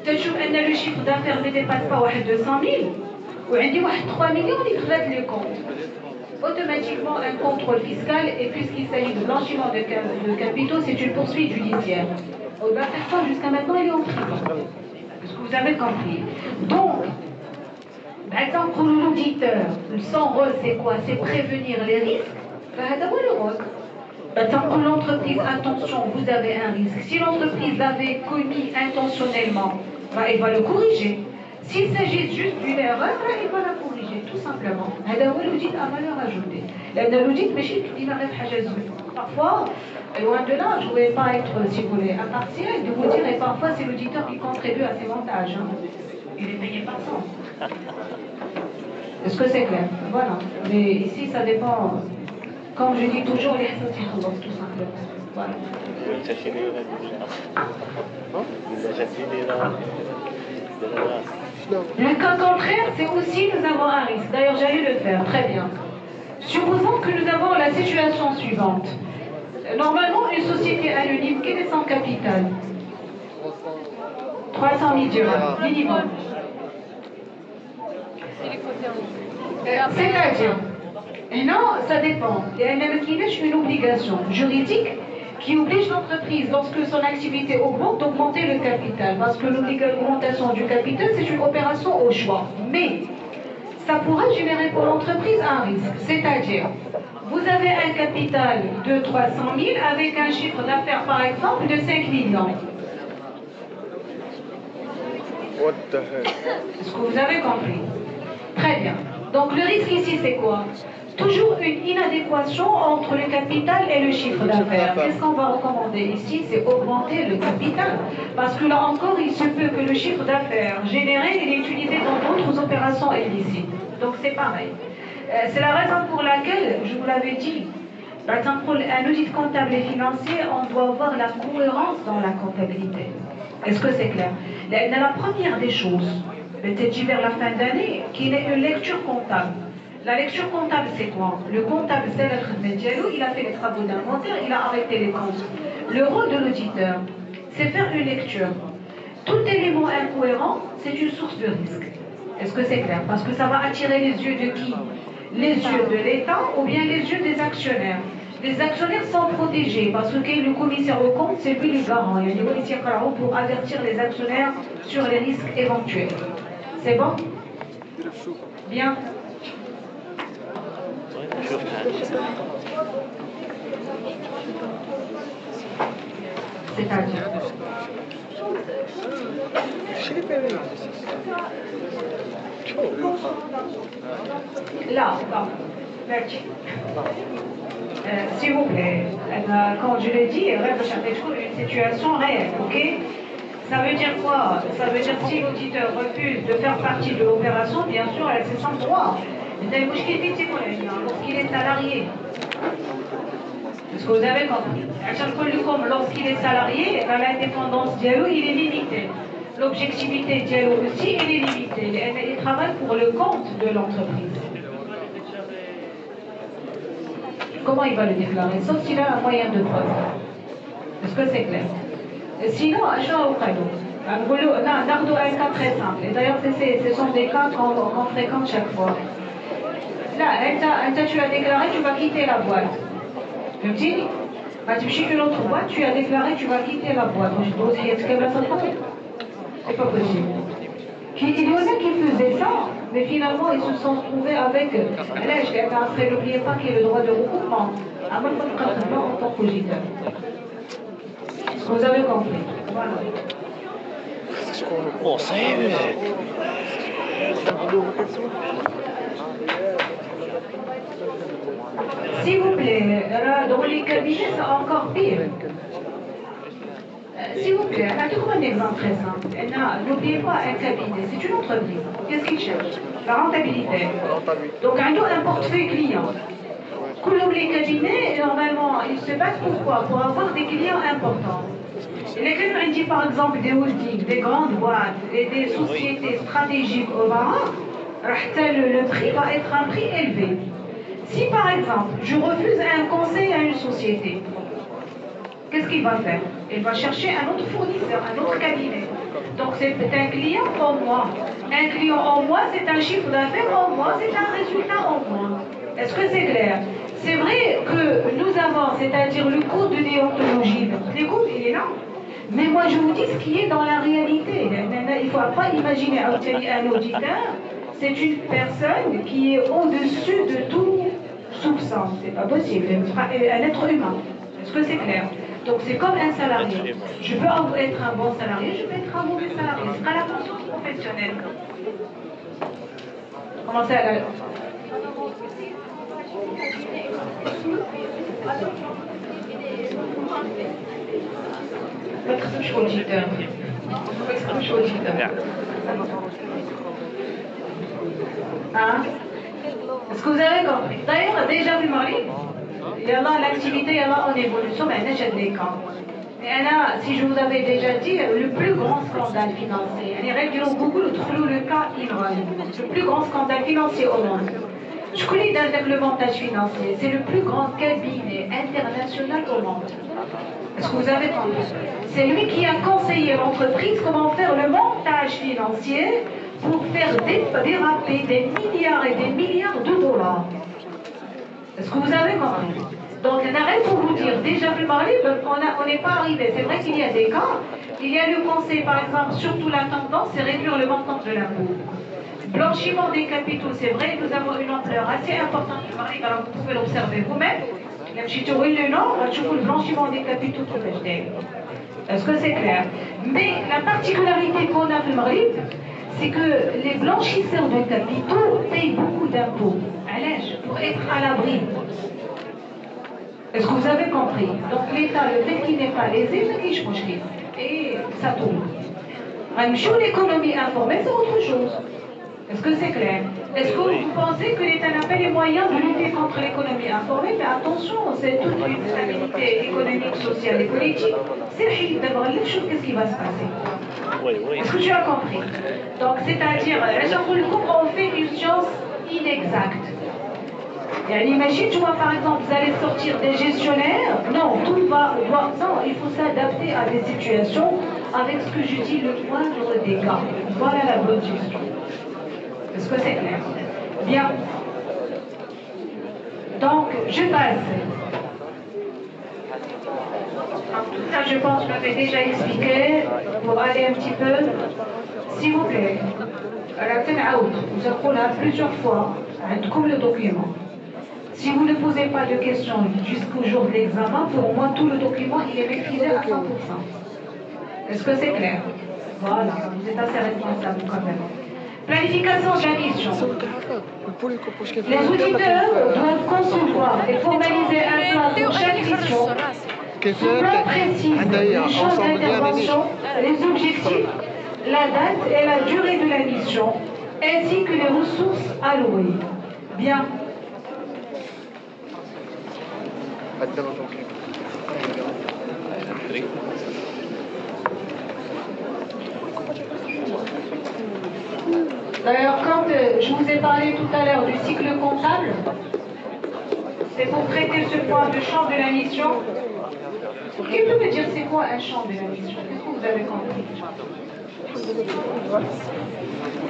A: Peut-être que le chiffre d'affaires ne dépasse pas 200 000. Ou elle dit 3 millions, il traite le compte. Automatiquement, un contrôle fiscal, et puisqu'il s'agit de blanchiment de capitaux, c'est une poursuite judiciaire. La personne, jusqu'à maintenant, elle est en prison. Est-ce que vous avez compris? Donc, par exemple, pour l'auditeur, son rôle, c'est quoi? C'est prévenir les risques. C'est le rôle. Pour l'entreprise, attention, vous avez un risque. Si l'entreprise l'avait commis intentionnellement, elle va le corriger. S'il s'agit juste d'une erreur, il va la corriger, tout simplement. C'est l'audit à valeur ajoutée. L'audit, parfois, loin de là, je ne voulais pas être, si vous voulez, impartial, de vous dire, et parfois c'est l'auditeur qui contribue à ces montages. Hein. Il est payé par ça. Est-ce que c'est clair? Voilà. Mais ici, ça dépend. Comme je dis toujours, les tout simplement. Voilà. Le cas contraire, c'est aussi nous avons un risque. D'ailleurs, j'allais le faire, très bien. Supposons que nous avons la situation suivante. Normalement, une société anonyme, quel est son capital? 300 000 dirhams, minimum. C'est-à-dire, non, ça dépend. Il y a une obligation juridique qui oblige l'entreprise, lorsque son activité augmente, d'augmenter le capital. Parce que l'augmentation du capital, c'est une opération au choix. Mais ça pourrait générer pour l'entreprise un risque. C'est-à-dire, vous avez un capital de 300 000 avec un chiffre d'affaires, par exemple, de 5 millions.
D: What the hell?
A: Est-ce que vous avez compris? Très bien. Donc le risque ici, c'est quoi? Toujours une inadéquation entre le capital et le chiffre d'affaires. Qu'est-ce qu'on va recommander ici? C'est augmenter le capital. Parce que là encore, il se peut que le chiffre d'affaires généré, il est utilisé dans d'autres opérations illicites. Donc c'est pareil. C'est la raison pour laquelle, je vous l'avais dit, par exemple, pour un audit comptable et financier, on doit avoir la cohérence dans la comptabilité. Est-ce que c'est clair? La première des choses, peut-être vers la fin d'année, qui est une lecture comptable. La lecture comptable, c'est quoi? Le comptable, c'est le dialogue, il a fait les travaux d'inventaire, il a arrêté les comptes. Le rôle de l'auditeur, c'est faire une lecture. Tout élément incohérent, c'est une source de risque. Est-ce que c'est clair? Parce que ça va attirer les yeux de qui? Les yeux de l'État ou bien les yeux des actionnaires. Les actionnaires sont protégés parce que le commissaire au compte, c'est lui le garant. Il y a des commissaires pour avertir les actionnaires sur les risques éventuels. C'est bon? Bien. C'est-à-dire là, merci. S'il vous plaît, quand je l'ai dit, une situation réelle, ok? Ça veut dire quoi? Ça veut dire si l'auditeur refuse de faire partie de l'opération, bien sûr, c'est son droit. Lorsqu'il est salarié. Est-ce que vous avez compris? Lorsqu'il est salarié, l'indépendance dialogue, il est limité. L'objectivité dialogue aussi, elle est limitée. Il travaille pour le compte de l'entreprise. Comment il va le déclarer? Sauf s'il a un moyen de preuve. Est-ce que c'est clair? Sinon, on a un cas très simple. Et d'ailleurs, ce sont des cas qu'on fréquente chaque fois. Là, tu as déclaré, tu vas quitter la boîte. Tu me dis, tu chez une autre boîte, tu as déclaré, tu vas quitter la boîte. C'est pas possible. Il y en a qui faisaient ça, mais finalement ils se sont trouvés avec. Après, n'oubliez pas qu'il y a le droit de recoupement. En tant qu'auditeur. Vous avez compris. Voilà.
E: Bon, ça y est.
A: S'il vous plaît, dans les cabinets, c'est encore pire. S'il vous plaît, je trouve un exemple très simple. N'oubliez pas, un cabinet, c'est une entreprise. Qu'est-ce qu'il cherche? La rentabilité. Donc, il a un portefeuille client. Tous les cabinets, normalement, ils se battent pourquoi? Pour avoir des clients importants. Les clients, on dit par exemple des holdings, des grandes boîtes et des sociétés stratégiques au Maroc, le prix va être un prix élevé. Si par exemple, je refuse un conseil à une société, qu'est-ce qu'il va faire? Il va chercher un autre fournisseur, un autre cabinet. Donc c'est un client en moins. Un client en moins, c'est un chiffre d'affaires en moins, c'est un résultat en moins. Est-ce que c'est clair? C'est vrai que nous avons, c'est-à-dire le cours de déontologie, le cours il est là. Mais moi je vous dis ce qui est dans la réalité. Il ne faut pas imaginer un auditeur, c'est une personne qui est au-dessus de tout soupçon. C'est pas possible. Un être humain. Est-ce que c'est clair? Donc c'est comme un salarié. Je peux être un bon salarié, je peux être un mauvais salarié. C'est à la conscience professionnelle. Comment ça? مش auditeur. مش auditeur. Hein? Est-ce que vous avez compris? D'ailleurs, déjà vu Marie, il y a là l'activité, il y a là en évolution, mais il y a des camps. Et là, si je vous avais déjà dit, le plus grand scandale financier, les règles beaucoup le cas Imran, le plus grand scandale financier au monde. Je connais le montage financier, c'est le plus grand cabinet international au monde. Est-ce que vous avez compris? C'est lui qui a conseillé l'entreprise comment faire le montage financier pour faire déraper des milliards et des milliards de dollars. Est-ce que vous avez compris? Donc, on arrête pour vous dire, déjà, le Maghreb, on n'est pas arrivé. C'est vrai qu'il y a des cas. Il y a le conseil, par exemple, surtout la tendance, c'est réduire le montant de l'impôt. Blanchiment des capitaux, c'est vrai, nous avons une ampleur assez importante du Maghreb, alors vous pouvez l'observer vous-même. Le blanchiment des capitaux, est-ce que c'est clair? Mais la particularité qu'on a du Maghreb, c'est que les blanchisseurs de capitaux payent beaucoup d'impôts. Pour être à l'abri. Est-ce que vous avez compris? Donc l'État, le fait qu'il n'est pas lésé, c'est qu'il change. Et ça tombe. L'économie informelle, c'est autre chose. Est-ce que c'est clair? Est-ce que vous pensez que l'État n'a pas les moyens de lutter contre l'économie informelle? Mais attention, c'est toute une stabilité économique, sociale et politique. C'est d'abord les choses, qu'est-ce qui va se passer? Est-ce que tu as compris? Donc, c'est-à-dire, on fait une science inexacte. Et imagine, tu vois, par exemple, vous allez sortir des gestionnaires. Non, non, il faut s'adapter à des situations avec ce que je dis, le moindre des cas. Voilà la bonne gestion. Est-ce que c'est clair? Bien. Donc, je passe. En tout cas, je pense que je l'avais déjà expliqué. Pour aller un petit peu, s'il vous plaît, vous apprenez plusieurs fois, comme le document. Si vous ne posez pas de questions jusqu'au jour de l'examen, pour moi, tout le document, il est maîtrisé à 100%. Est-ce que c'est clair? Voilà, vous êtes assez responsable quand même. Planification de la mission. Les auditeurs doivent concevoir et formaliser un plan pour chaque mission. Ce plan précise les champs d'intervention, les objectifs, la date et la durée de la mission, ainsi que les ressources allouées. Bien. D'ailleurs, quand je vous ai parlé tout à l'heure du cycle comptable, c'est pour traiter ce point de champ de la mission. Qui peut me dire c'est quoi un champ de la mission? Qu'est-ce que vous avez compris?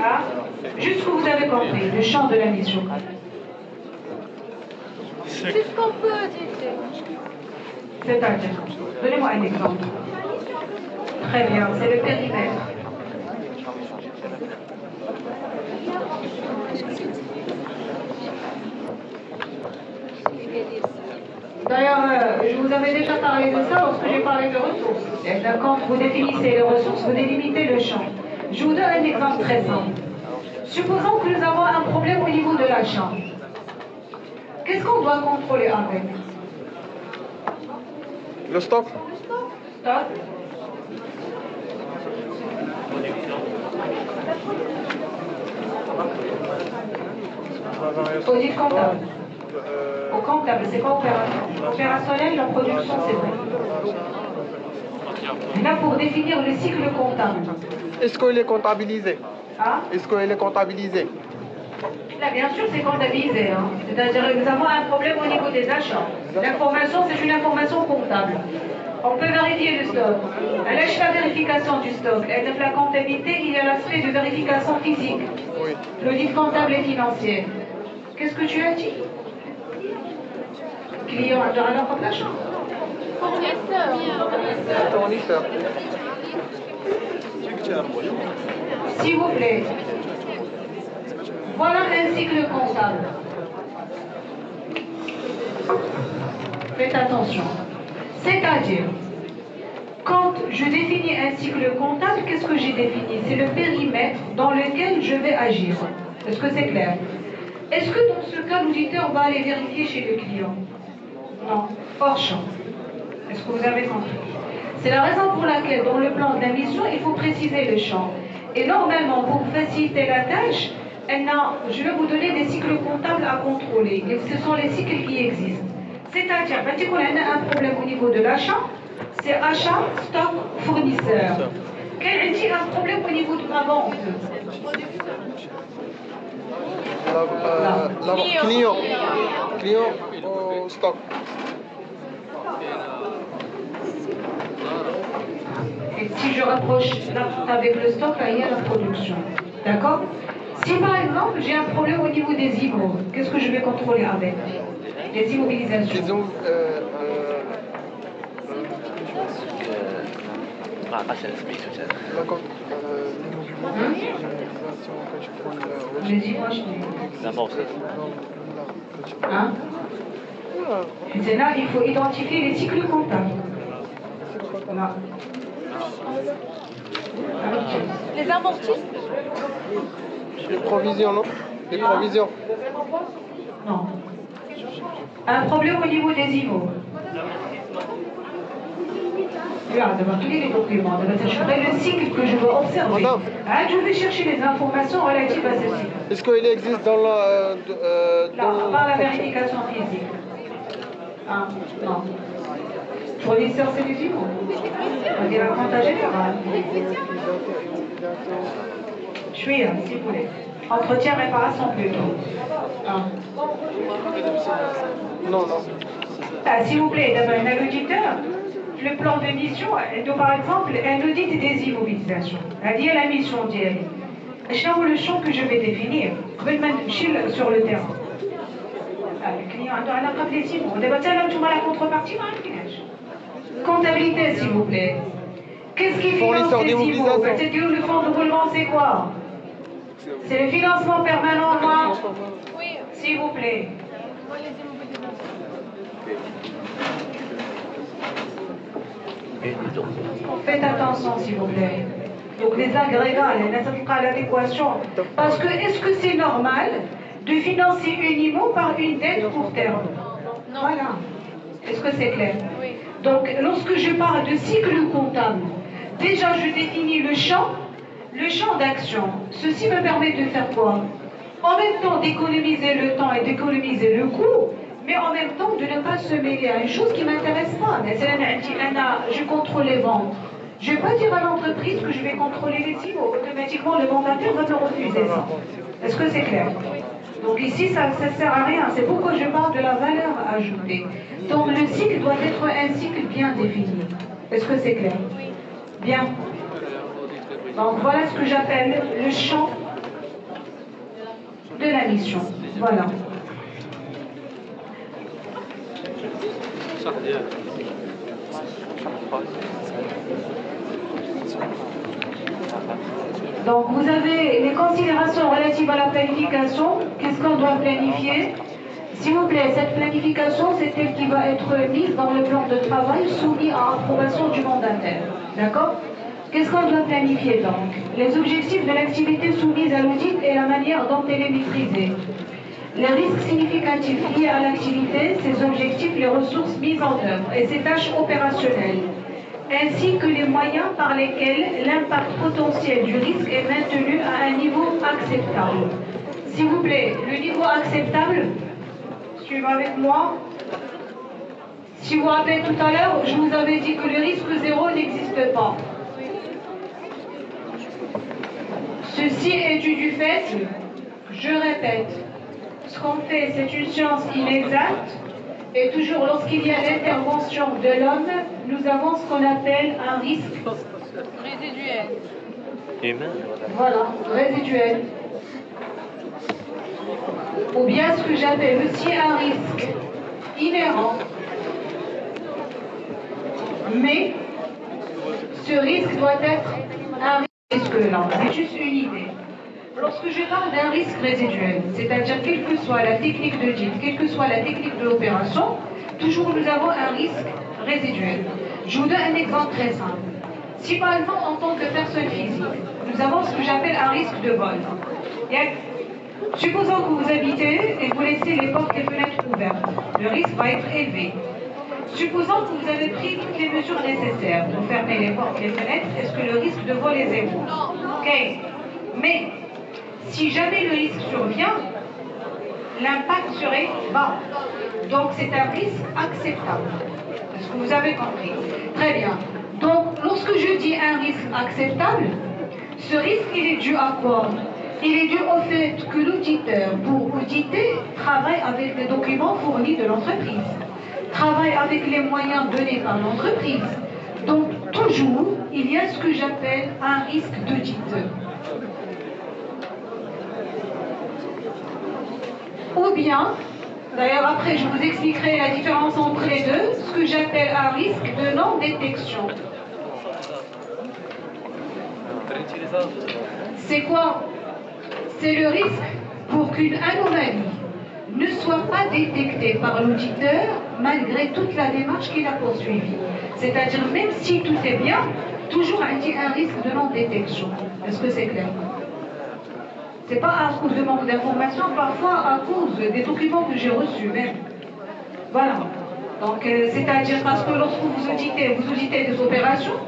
A: Ah, juste ce que vous avez compris, le champ de la mission.
B: C'est ce qu'on peut dire.
A: C'est-à-dire, donnez-moi un exemple. Très bien, c'est le périmètre. D'ailleurs, je vous avais déjà parlé de ça lorsque j'ai parlé de ressources. Quand vous définissez les ressources, vous délimitez le champ. Je vous donne un exemple très simple. Supposons que nous avons un problème au niveau de l'achat. Qu'est-ce qu'on doit contrôler avec?
D: Le stock.
A: Stock. Audit comptable. Au comptable, c'est pas opérationnel. Opérationnel, la production, c'est vrai. Là, pour définir le cycle comptable.
D: Est-ce qu'il est comptabilisé?
A: Ah?
D: Est-ce qu'il est comptabilisé?
A: Là, bien sûr, c'est comptabilisé. Hein. C'est-à-dire que nous avons un problème au niveau des achats. L'information, c'est une information comptable. On peut vérifier le stock. À la vérification du stock, et de la comptabilité, il y a l'aspect de vérification physique.
D: Oui.
A: L'audit comptable et financier. Qu'est-ce que tu as dit? Client de la l'achat.
B: Fournisseur.
A: S'il vous plaît. Voilà un cycle comptable. Faites attention. C'est-à-dire, quand je définis un cycle comptable, qu'est-ce que j'ai défini? C'est le périmètre dans lequel je vais agir. Est-ce que c'est clair? Est-ce que dans ce cas, l'auditeur va aller vérifier chez le client? Non, hors champ. Est-ce que vous avez compris? C'est la raison pour laquelle, dans le plan de la mission, il faut préciser le champ. Et normalement, pour faciliter la tâche, je vais vous donner des cycles comptables à contrôler. Et ce sont les cycles qui existent. C'est-à-dire, quand on a un problème au niveau de l'achat, c'est achat, stock, fournisseur. Quand il y a un problème au niveau de la vente,
D: Client au stock.
A: et si je rapproche avec le stock, là, il y a la production. D'accord? Si par exemple, j'ai un problème au niveau des IMO, qu'est-ce que je vais contrôler avec? Les immobilisations.
E: ما عقلش على سميتو تاعك.
A: Mais dis-moi, je
E: زعما وصلت.
A: Hein? C'est là, il faut identifier les cycles comptables. Là.
B: Les amortis?
D: Les provisions, non? Les provisions.
A: Non. Un problème au niveau des IMO. Regarde, devant tous les documents, je ferai le cycle que je veux observer.
D: Madame.
A: Ah, je vais chercher les informations relatives à ce cycle.
D: Est-ce qu'il existe dans la...
A: Là, par la vérification physique. Ah, non. Fournisseur, c'est les IMO. On dit la compta générale. Je suis là, s'il vous plaît. Entretien, réparation plutôt. Ah.
D: Non, non.
A: Ah, s'il vous plaît, d'abord, un auditeur, le plan de mission, donc, par exemple, un audit des immobilisations. C'est-à-dire la mission d'IL. Je sais le champ que je vais définir. Sur le terrain. Ah, le client a la carte des IMO. On débat la contrepartie, comptabilité, s'il vous plaît. Qu'est-ce qui finance les IMO? C'est le fonds de roulement, c'est quoi? C'est le financement permanent, moi?
B: Oui.
A: S'il vous plaît.
B: Les immobilisations.
A: Faites attention, s'il vous plaît. Donc les agrégats, l'adéquation. Parce que est-ce que c'est normal de financer une IMO par une dette court terme?
B: Non.
A: Voilà. Est-ce que c'est clair?
B: Oui.
A: Donc lorsque je parle de cycle comptable, déjà je définis le champ d'action. Ceci me permet de faire quoi? En même temps d'économiser le temps et d'économiser le coût, mais en même temps de ne pas se mêler à une chose qui ne m'intéresse pas. Je contrôle les ventes. Je ne vais pas dire à l'entreprise que je vais contrôler les IMO. Automatiquement, le mandataire va me refuser ça. Est-ce que c'est clair? Donc ici, ça ne sert à rien. C'est pourquoi je parle de la valeur ajoutée. Donc le cycle doit être un cycle bien défini. Est-ce que c'est clair? Bien. Donc voilà ce que j'appelle le champ de la mission. Voilà. Donc vous avez les considérations relatives à la planification. Qu'est-ce qu'on doit planifier? S'il vous plaît, cette planification, c'est elle qui va être mise dans le plan de travail soumis à approbation du mandataire. D'accord? Qu'est-ce qu'on doit planifier donc? Les objectifs de l'activité soumise à l'audit et la manière dont elle est maîtrisée. Les risques significatifs liés à l'activité, ses objectifs, les ressources mises en œuvre et ses tâches opérationnelles, ainsi que les moyens par lesquels l'impact potentiel du risque est maintenu à un niveau acceptable. S'il vous plaît, le niveau acceptable, suivez avec moi. Si vous vous rappelez tout à l'heure, je vous avais dit que le risque zéro n'existe pas. Ceci est dû du fait, je répète, ce qu'on fait, c'est une science inexacte, et toujours lorsqu'il y a l'intervention de l'homme, nous avons ce qu'on appelle un risque
B: Résiduel.
E: Humain.
A: Voilà, résiduel. Ou bien ce que j'appelle aussi un risque inhérent. Mais ce risque doit être un risque là, c'est juste une idée. Lorsque je parle d'un risque résiduel, c'est-à-dire quelle que soit la technique de DIT, quelle que soit la technique de l'opération, toujours nous avons un risque résiduel. Je vous donne un exemple très simple. Si par exemple, en tant que personne physique, nous avons ce que j'appelle un risque de vol. Supposons que vous habitez et que vous laissez les portes et les fenêtres ouvertes, le risque va être élevé. Supposons que vous avez pris toutes les mesures nécessaires pour fermer les portes et les fenêtres, est-ce que le risque de vol est zéro? Ok. Mais si jamais le risque survient, l'impact serait bas. Donc c'est un risque acceptable. Est-ce que vous avez compris? Très bien. Donc lorsque je dis un risque acceptable, ce risque il est dû à quoi? Il est dû au fait que l'auditeur, pour auditer, travaille avec les documents fournis de l'entreprise, travaille avec les moyens donnés par l'entreprise. Donc toujours, il y a ce que j'appelle un risque d'audit. Ou bien, d'ailleurs après je vous expliquerai la différence entre les deux, ce que j'appelle un risque de non-détection. C'est quoi? C'est le risque pour qu'une anomalie ne soit pas détectée par l'auditeur malgré toute la démarche qu'il a poursuivie. C'est-à-dire même si tout est bien, toujours il y a un risque de non-détection. Est-ce que c'est clair? C'est pas à cause de manque d'information, parfois à cause des documents que j'ai reçus même. Voilà. Donc, c'est-à-dire parce que lorsque vous auditez des opérations,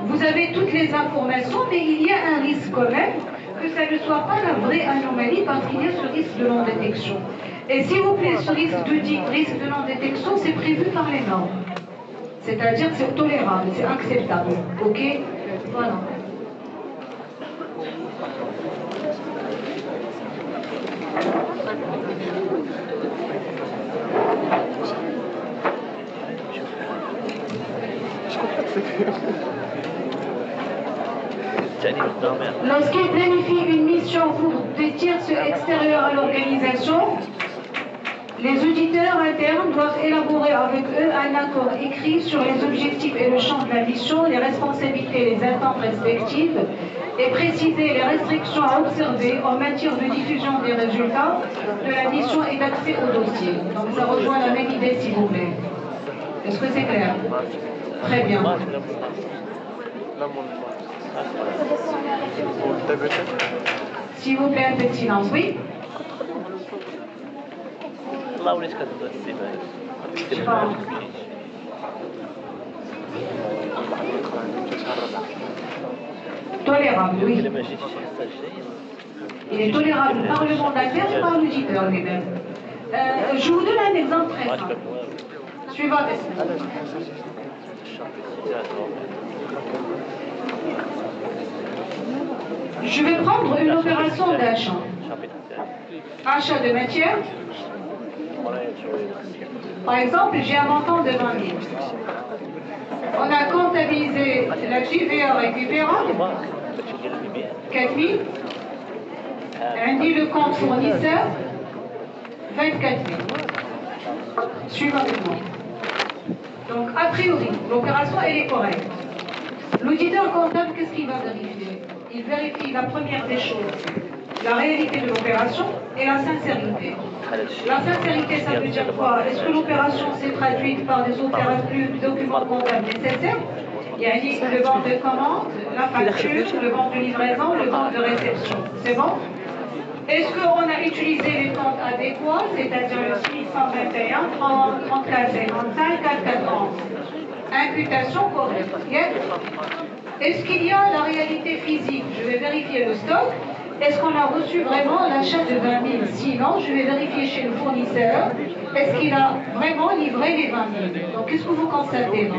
A: vous avez toutes les informations, mais il y a un risque quand même que ça ne soit pas la vraie anomalie parce qu'il y a ce risque de non-détection. Et s'il vous plaît, ce risque de non-détection, c'est prévu par les normes. C'est-à-dire c'est tolérable, c'est acceptable. Ok? Voilà. Lorsqu'il planifie une mission pour des tierces extérieurs à l'organisation, les auditeurs internes doivent élaborer avec eux un accord écrit sur les objectifs et le champ de la mission, les responsabilités et les attentes respectives, et préciser les restrictions à observer en matière de diffusion des résultats de la mission et d'accès au dossier. Donc ça rejoint la même idée, s'il vous plaît. Est-ce que c'est clair? Très bien. S'il vous plaît, un peu de silence, oui? Tolérable, oui. Il est tolérable par le mandataire et par l'auditeur lui-même. Je vous donne un exemple très simple. Suivant. Je vais prendre une opération d'achat. Achat de matière. Par exemple, j'ai un montant de 20 000. On a comptabilisé la TVA récupérable, 4 000. On dit le compte fournisseur, 24 000. Suivant avec moi. Donc, a priori, l'opération, elle est correcte. L'auditeur comptable, qu'est-ce qu'il va vérifier? Il vérifie la première des choses, la réalité de l'opération et la sincérité. La sincérité, ça veut dire quoi? Est-ce que l'opération s'est traduite par des documents comptables nécessaires? Il y a le banc de commande, la facture, le banc de livraison, le banc de réception. C'est bon? Est-ce qu'on a utilisé les comptes adéquats, c'est-à-dire le 621, 34, 55, 440? Imputation correcte. Yes. Est-ce qu'il y a la réalité physique? Je vais vérifier le stock. Est-ce qu'on a reçu vraiment l'achat de 20 000? Sinon, je vais vérifier chez le fournisseur. Est-ce qu'il a vraiment livré les 20 000? Donc, qu'est-ce que vous constatez?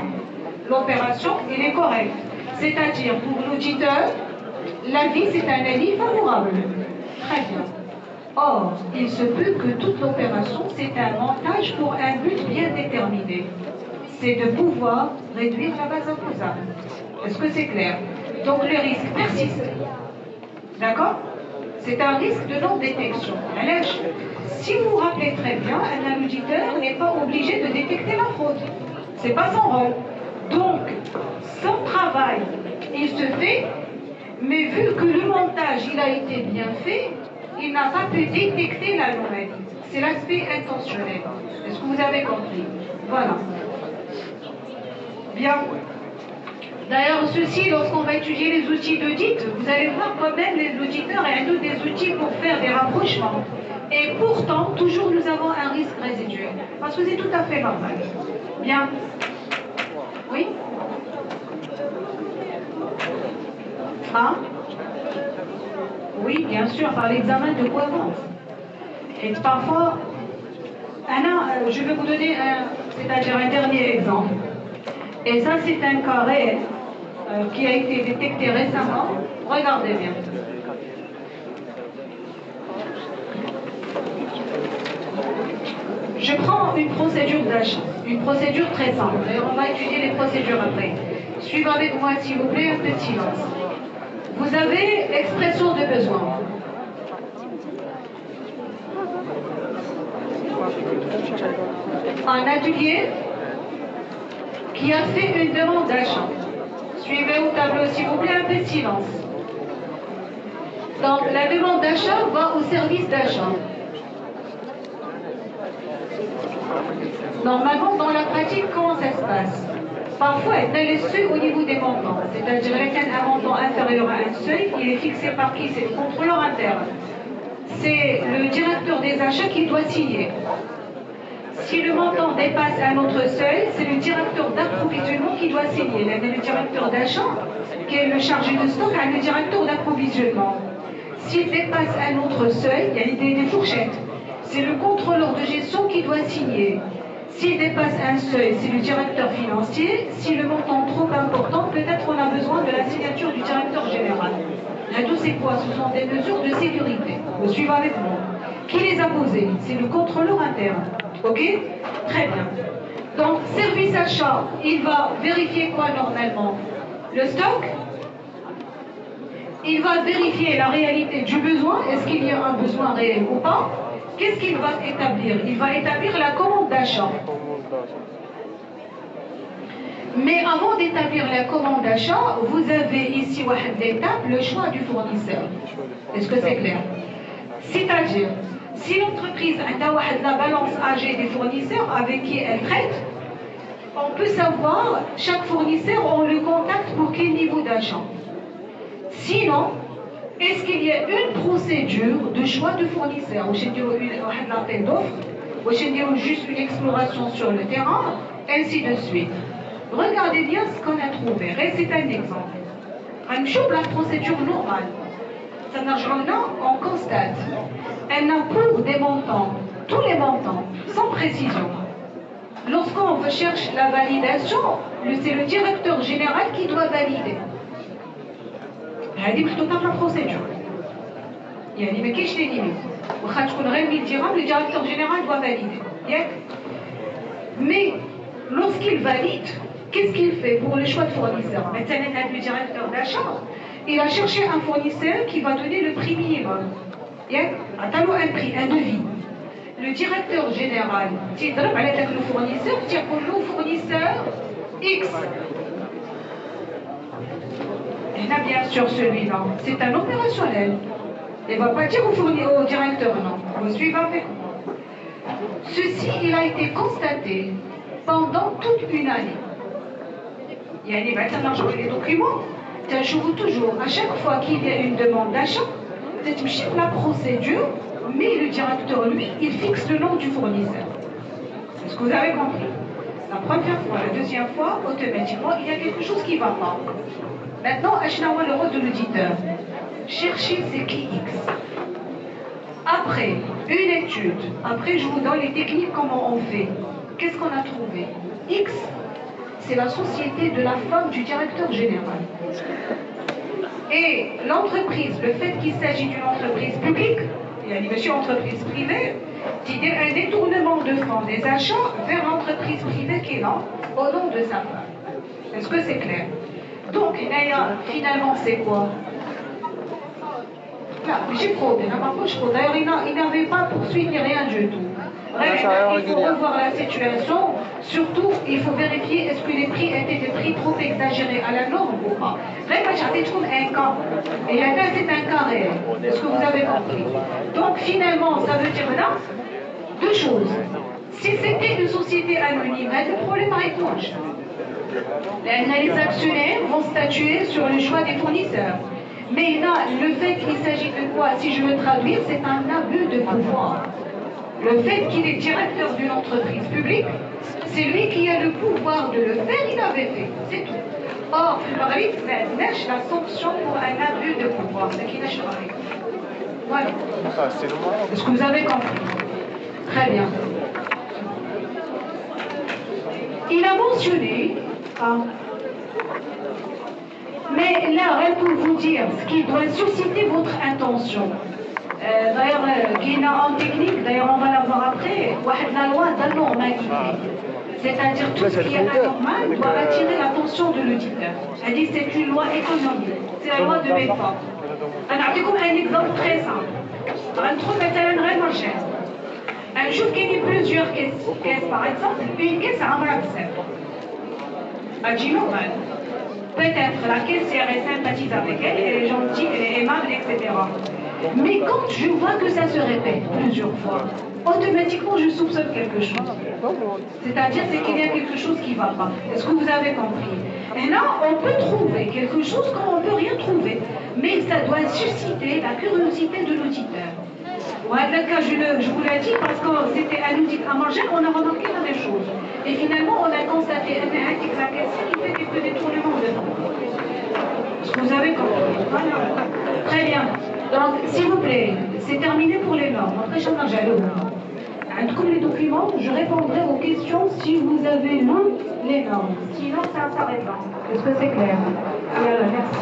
A: L'opération, elle est correcte. C'est-à-dire, pour l'auditeur, l'avis, c'est un avis favorable. Très bien. Or, il se peut que toute l'opération, c'est un montage pour un but bien déterminé. C'est de pouvoir réduire la base imposable. Est-ce que c'est clair? Donc, le risque persiste. D'accord? C'est un risque de non-détection. Si vous vous rappelez très bien, un auditeur n'est pas obligé de détecter la fraude. Ce n'est pas son rôle. Donc, son travail, il se fait, mais vu que le montage, il a été bien fait, il n'a pas pu détecter l'anomalie. C'est l'aspect intentionnel. Est-ce que vous avez compris? Voilà. Bien. D'ailleurs, ceci, lorsqu'on va étudier les outils d'audit, vous allez voir quand même les auditeurs et un des outils pour faire des rapprochements. Et pourtant, toujours nous avons un risque résiduel. Parce que c'est tout à fait normal. Bien. Oui? Ah? Oui, bien sûr, par l'examen de cohérence. Et parfois, je vais vous donner c'est-à-dire un dernier exemple. Et ça, c'est un cas réel qui a été détecté récemment. Regardez bien. Je prends une procédure d'achat, une procédure très simple. D'ailleurs, on va étudier les procédures après. Suivez avec moi, s'il vous plaît, un peu de silence. Vous avez expression de besoin. Un atelier qui a fait une demande d'achat. Suivez au tableau, s'il vous plaît, un peu de silence. Donc, la demande d'achat va au service d'achat. Normalement, dans la pratique, comment ça se passe? Parfois, elle a le seuil au niveau des montants. C'est-à-dire qu'un montant inférieur à un seuil, il est fixé par qui? C'est le contrôleur interne. C'est le directeur des achats qui doit signer. Si le montant dépasse un autre seuil, c'est le directeur d'approvisionnement qui doit signer. Il y a le directeur d'achat, qui est le chargé de stock, et le directeur d'approvisionnement. S'il dépasse un autre seuil, il y a des fourchettes. C'est le contrôleur de gestion qui doit signer. S'il dépasse un seuil, c'est le directeur financier. Si le montant est trop important, peut-être on a besoin de la signature du directeur général. Là, tout c'est quoi? Ce sont des mesures de sécurité. Vous suivez avec moi. Qui les a posées? C'est le contrôleur interne. Ok? Très bien. Donc, service achat, il va vérifier quoi normalement? Le stock? Il va vérifier la réalité du besoin. Est-ce qu'il y a un besoin réel ou pas? Qu'est-ce qu'il va établir? Il va établir la commande d'achat. Mais avant d'établir la commande d'achat, vous avez ici l'étape, le choix du fournisseur. Est-ce que c'est clair? C'est-à-dire, si l'entreprise a la balance âgée des fournisseurs avec qui elle traite, on peut savoir, chaque fournisseur, on le contacte pour quel niveau d'achat. Sinon, est-ce qu'il y a une procédure de choix de fournisseur? Ou j'ai dit un appel d'offres, ou j'ai dit juste une exploration sur le terrain, ainsi de suite. Regardez bien ce qu'on a trouvé. C'est un exemple. On chope la procédure normale. Ça marche là, on constate. Elle approuve des montants, tous les montants, sans précision. Lorsqu'on recherche la validation, c'est le directeur général qui doit valider. هذه محطوطه في البروسيدور يعني ما كاينش لي ليميت واخا تكون غير 1000 درهم le directeur général doit valider ياك mais lorsqu'il valide qu'est-ce qu'il fait pour le choix de fournisseur? Maintenant le directeur d'achat il a cherché un fournisseur qui va donner le prix minimum ياك عطالو un prix un devis. Le directeur général تيضرب على ذاك le fournisseur تيقول له fournisseur X. Et là, bien sûr, celui-là, c'est un opérationnel. Il ne va pas dire au directeur, non. Vous suivez avec moi. Ceci, il a été constaté pendant toute une année. Il y a les documents. Je vous toujours, à chaque fois qu'il y a une demande d'achat, c'est la procédure, mais le directeur, lui, il fixe le nom du fournisseur. Est-ce que vous avez compris? La première fois, la deuxième fois, automatiquement, il y a quelque chose qui ne va pas. Maintenant, achète-moi le rôle de l'auditeur. Cherchez c'est qui X. Après une étude, après je vous donne les techniques, comment on fait. Qu'est-ce qu'on a trouvé? X, c'est la société de la femme du directeur général. Et l'entreprise, le fait qu'il s'agit d'une entreprise publique, il y a une entreprise privée, c'est un détournement de fonds des achats vers l'entreprise privée qui est là, au nom de sa femme. Est-ce que c'est clair? Donc, finalement, c'est quoi? Là, j'ai fraudé, d'ailleurs, il n'avait pas poursuivi rien du tout. Il faut revoir la situation. Surtout, il faut vérifier est-ce que les prix étaient des prix trop exagérés à la norme ou pas. Vraiment, j'ai trouvé un cas. Et là, c'est un cas réel. Est-ce que vous avez compris? Donc, finalement, ça veut dire là deux choses. Si c'était une société anonyme, le problème réponse. Les actionnaires vont statuer sur le choix des fournisseurs. Mais là, le fait qu'il s'agit de quoi? Si je veux traduire, c'est un abus de pouvoir. Le fait qu'il est directeur d'une entreprise publique, c'est lui qui a le pouvoir de le faire, il avait fait. C'est tout. Or, la sanction pour un abus de pouvoir, c'est qu'il n'a pas. Voilà. Est-ce que vous avez compris? Très bien. Il a mentionné, mais là, pour vous dire ce qui doit susciter votre intention. D'ailleurs, il y a en technique, d'ailleurs on va la voir après, la loi d'anormalité. C'est-à-dire tout ce qui est anormal doit attirer l'attention de l'auditeur. Elle dit c'est une loi économique, c'est la loi de Belfort. Je vais vous donner un exemple très simple. On trouve vraiment cher. Un jour qu'il y a plusieurs caisses, par exemple, une caisse à un bras de sel. À Ginovan. peut-être la caissière est sympathise avec elle, elle est gentille, elle est aimable, etc. Mais quand je vois que ça se répète plusieurs fois, automatiquement je soupçonne quelque chose. C'est-à-dire c'est qu'il y a quelque chose qui ne va pas. Est-ce que vous avez compris? Et là, on peut trouver quelque chose quand on ne peut rien trouver. Mais ça doit susciter la curiosité de l'auditeur. Voilà, je vous l'ai dit parce que c'était un outil à manger, on a remarqué la même chose. Et finalement, on a constaté que la question il fait quelques détournements de fonds. Est-ce que vous avez compris? Voilà. Très bien. Donc, s'il vous plaît, c'est terminé pour les normes. Après, je comme les documents, je répondrai aux questions si vous avez lu les normes. Sinon, ça s'arrête là. Est-ce que c'est clair? Voilà, merci.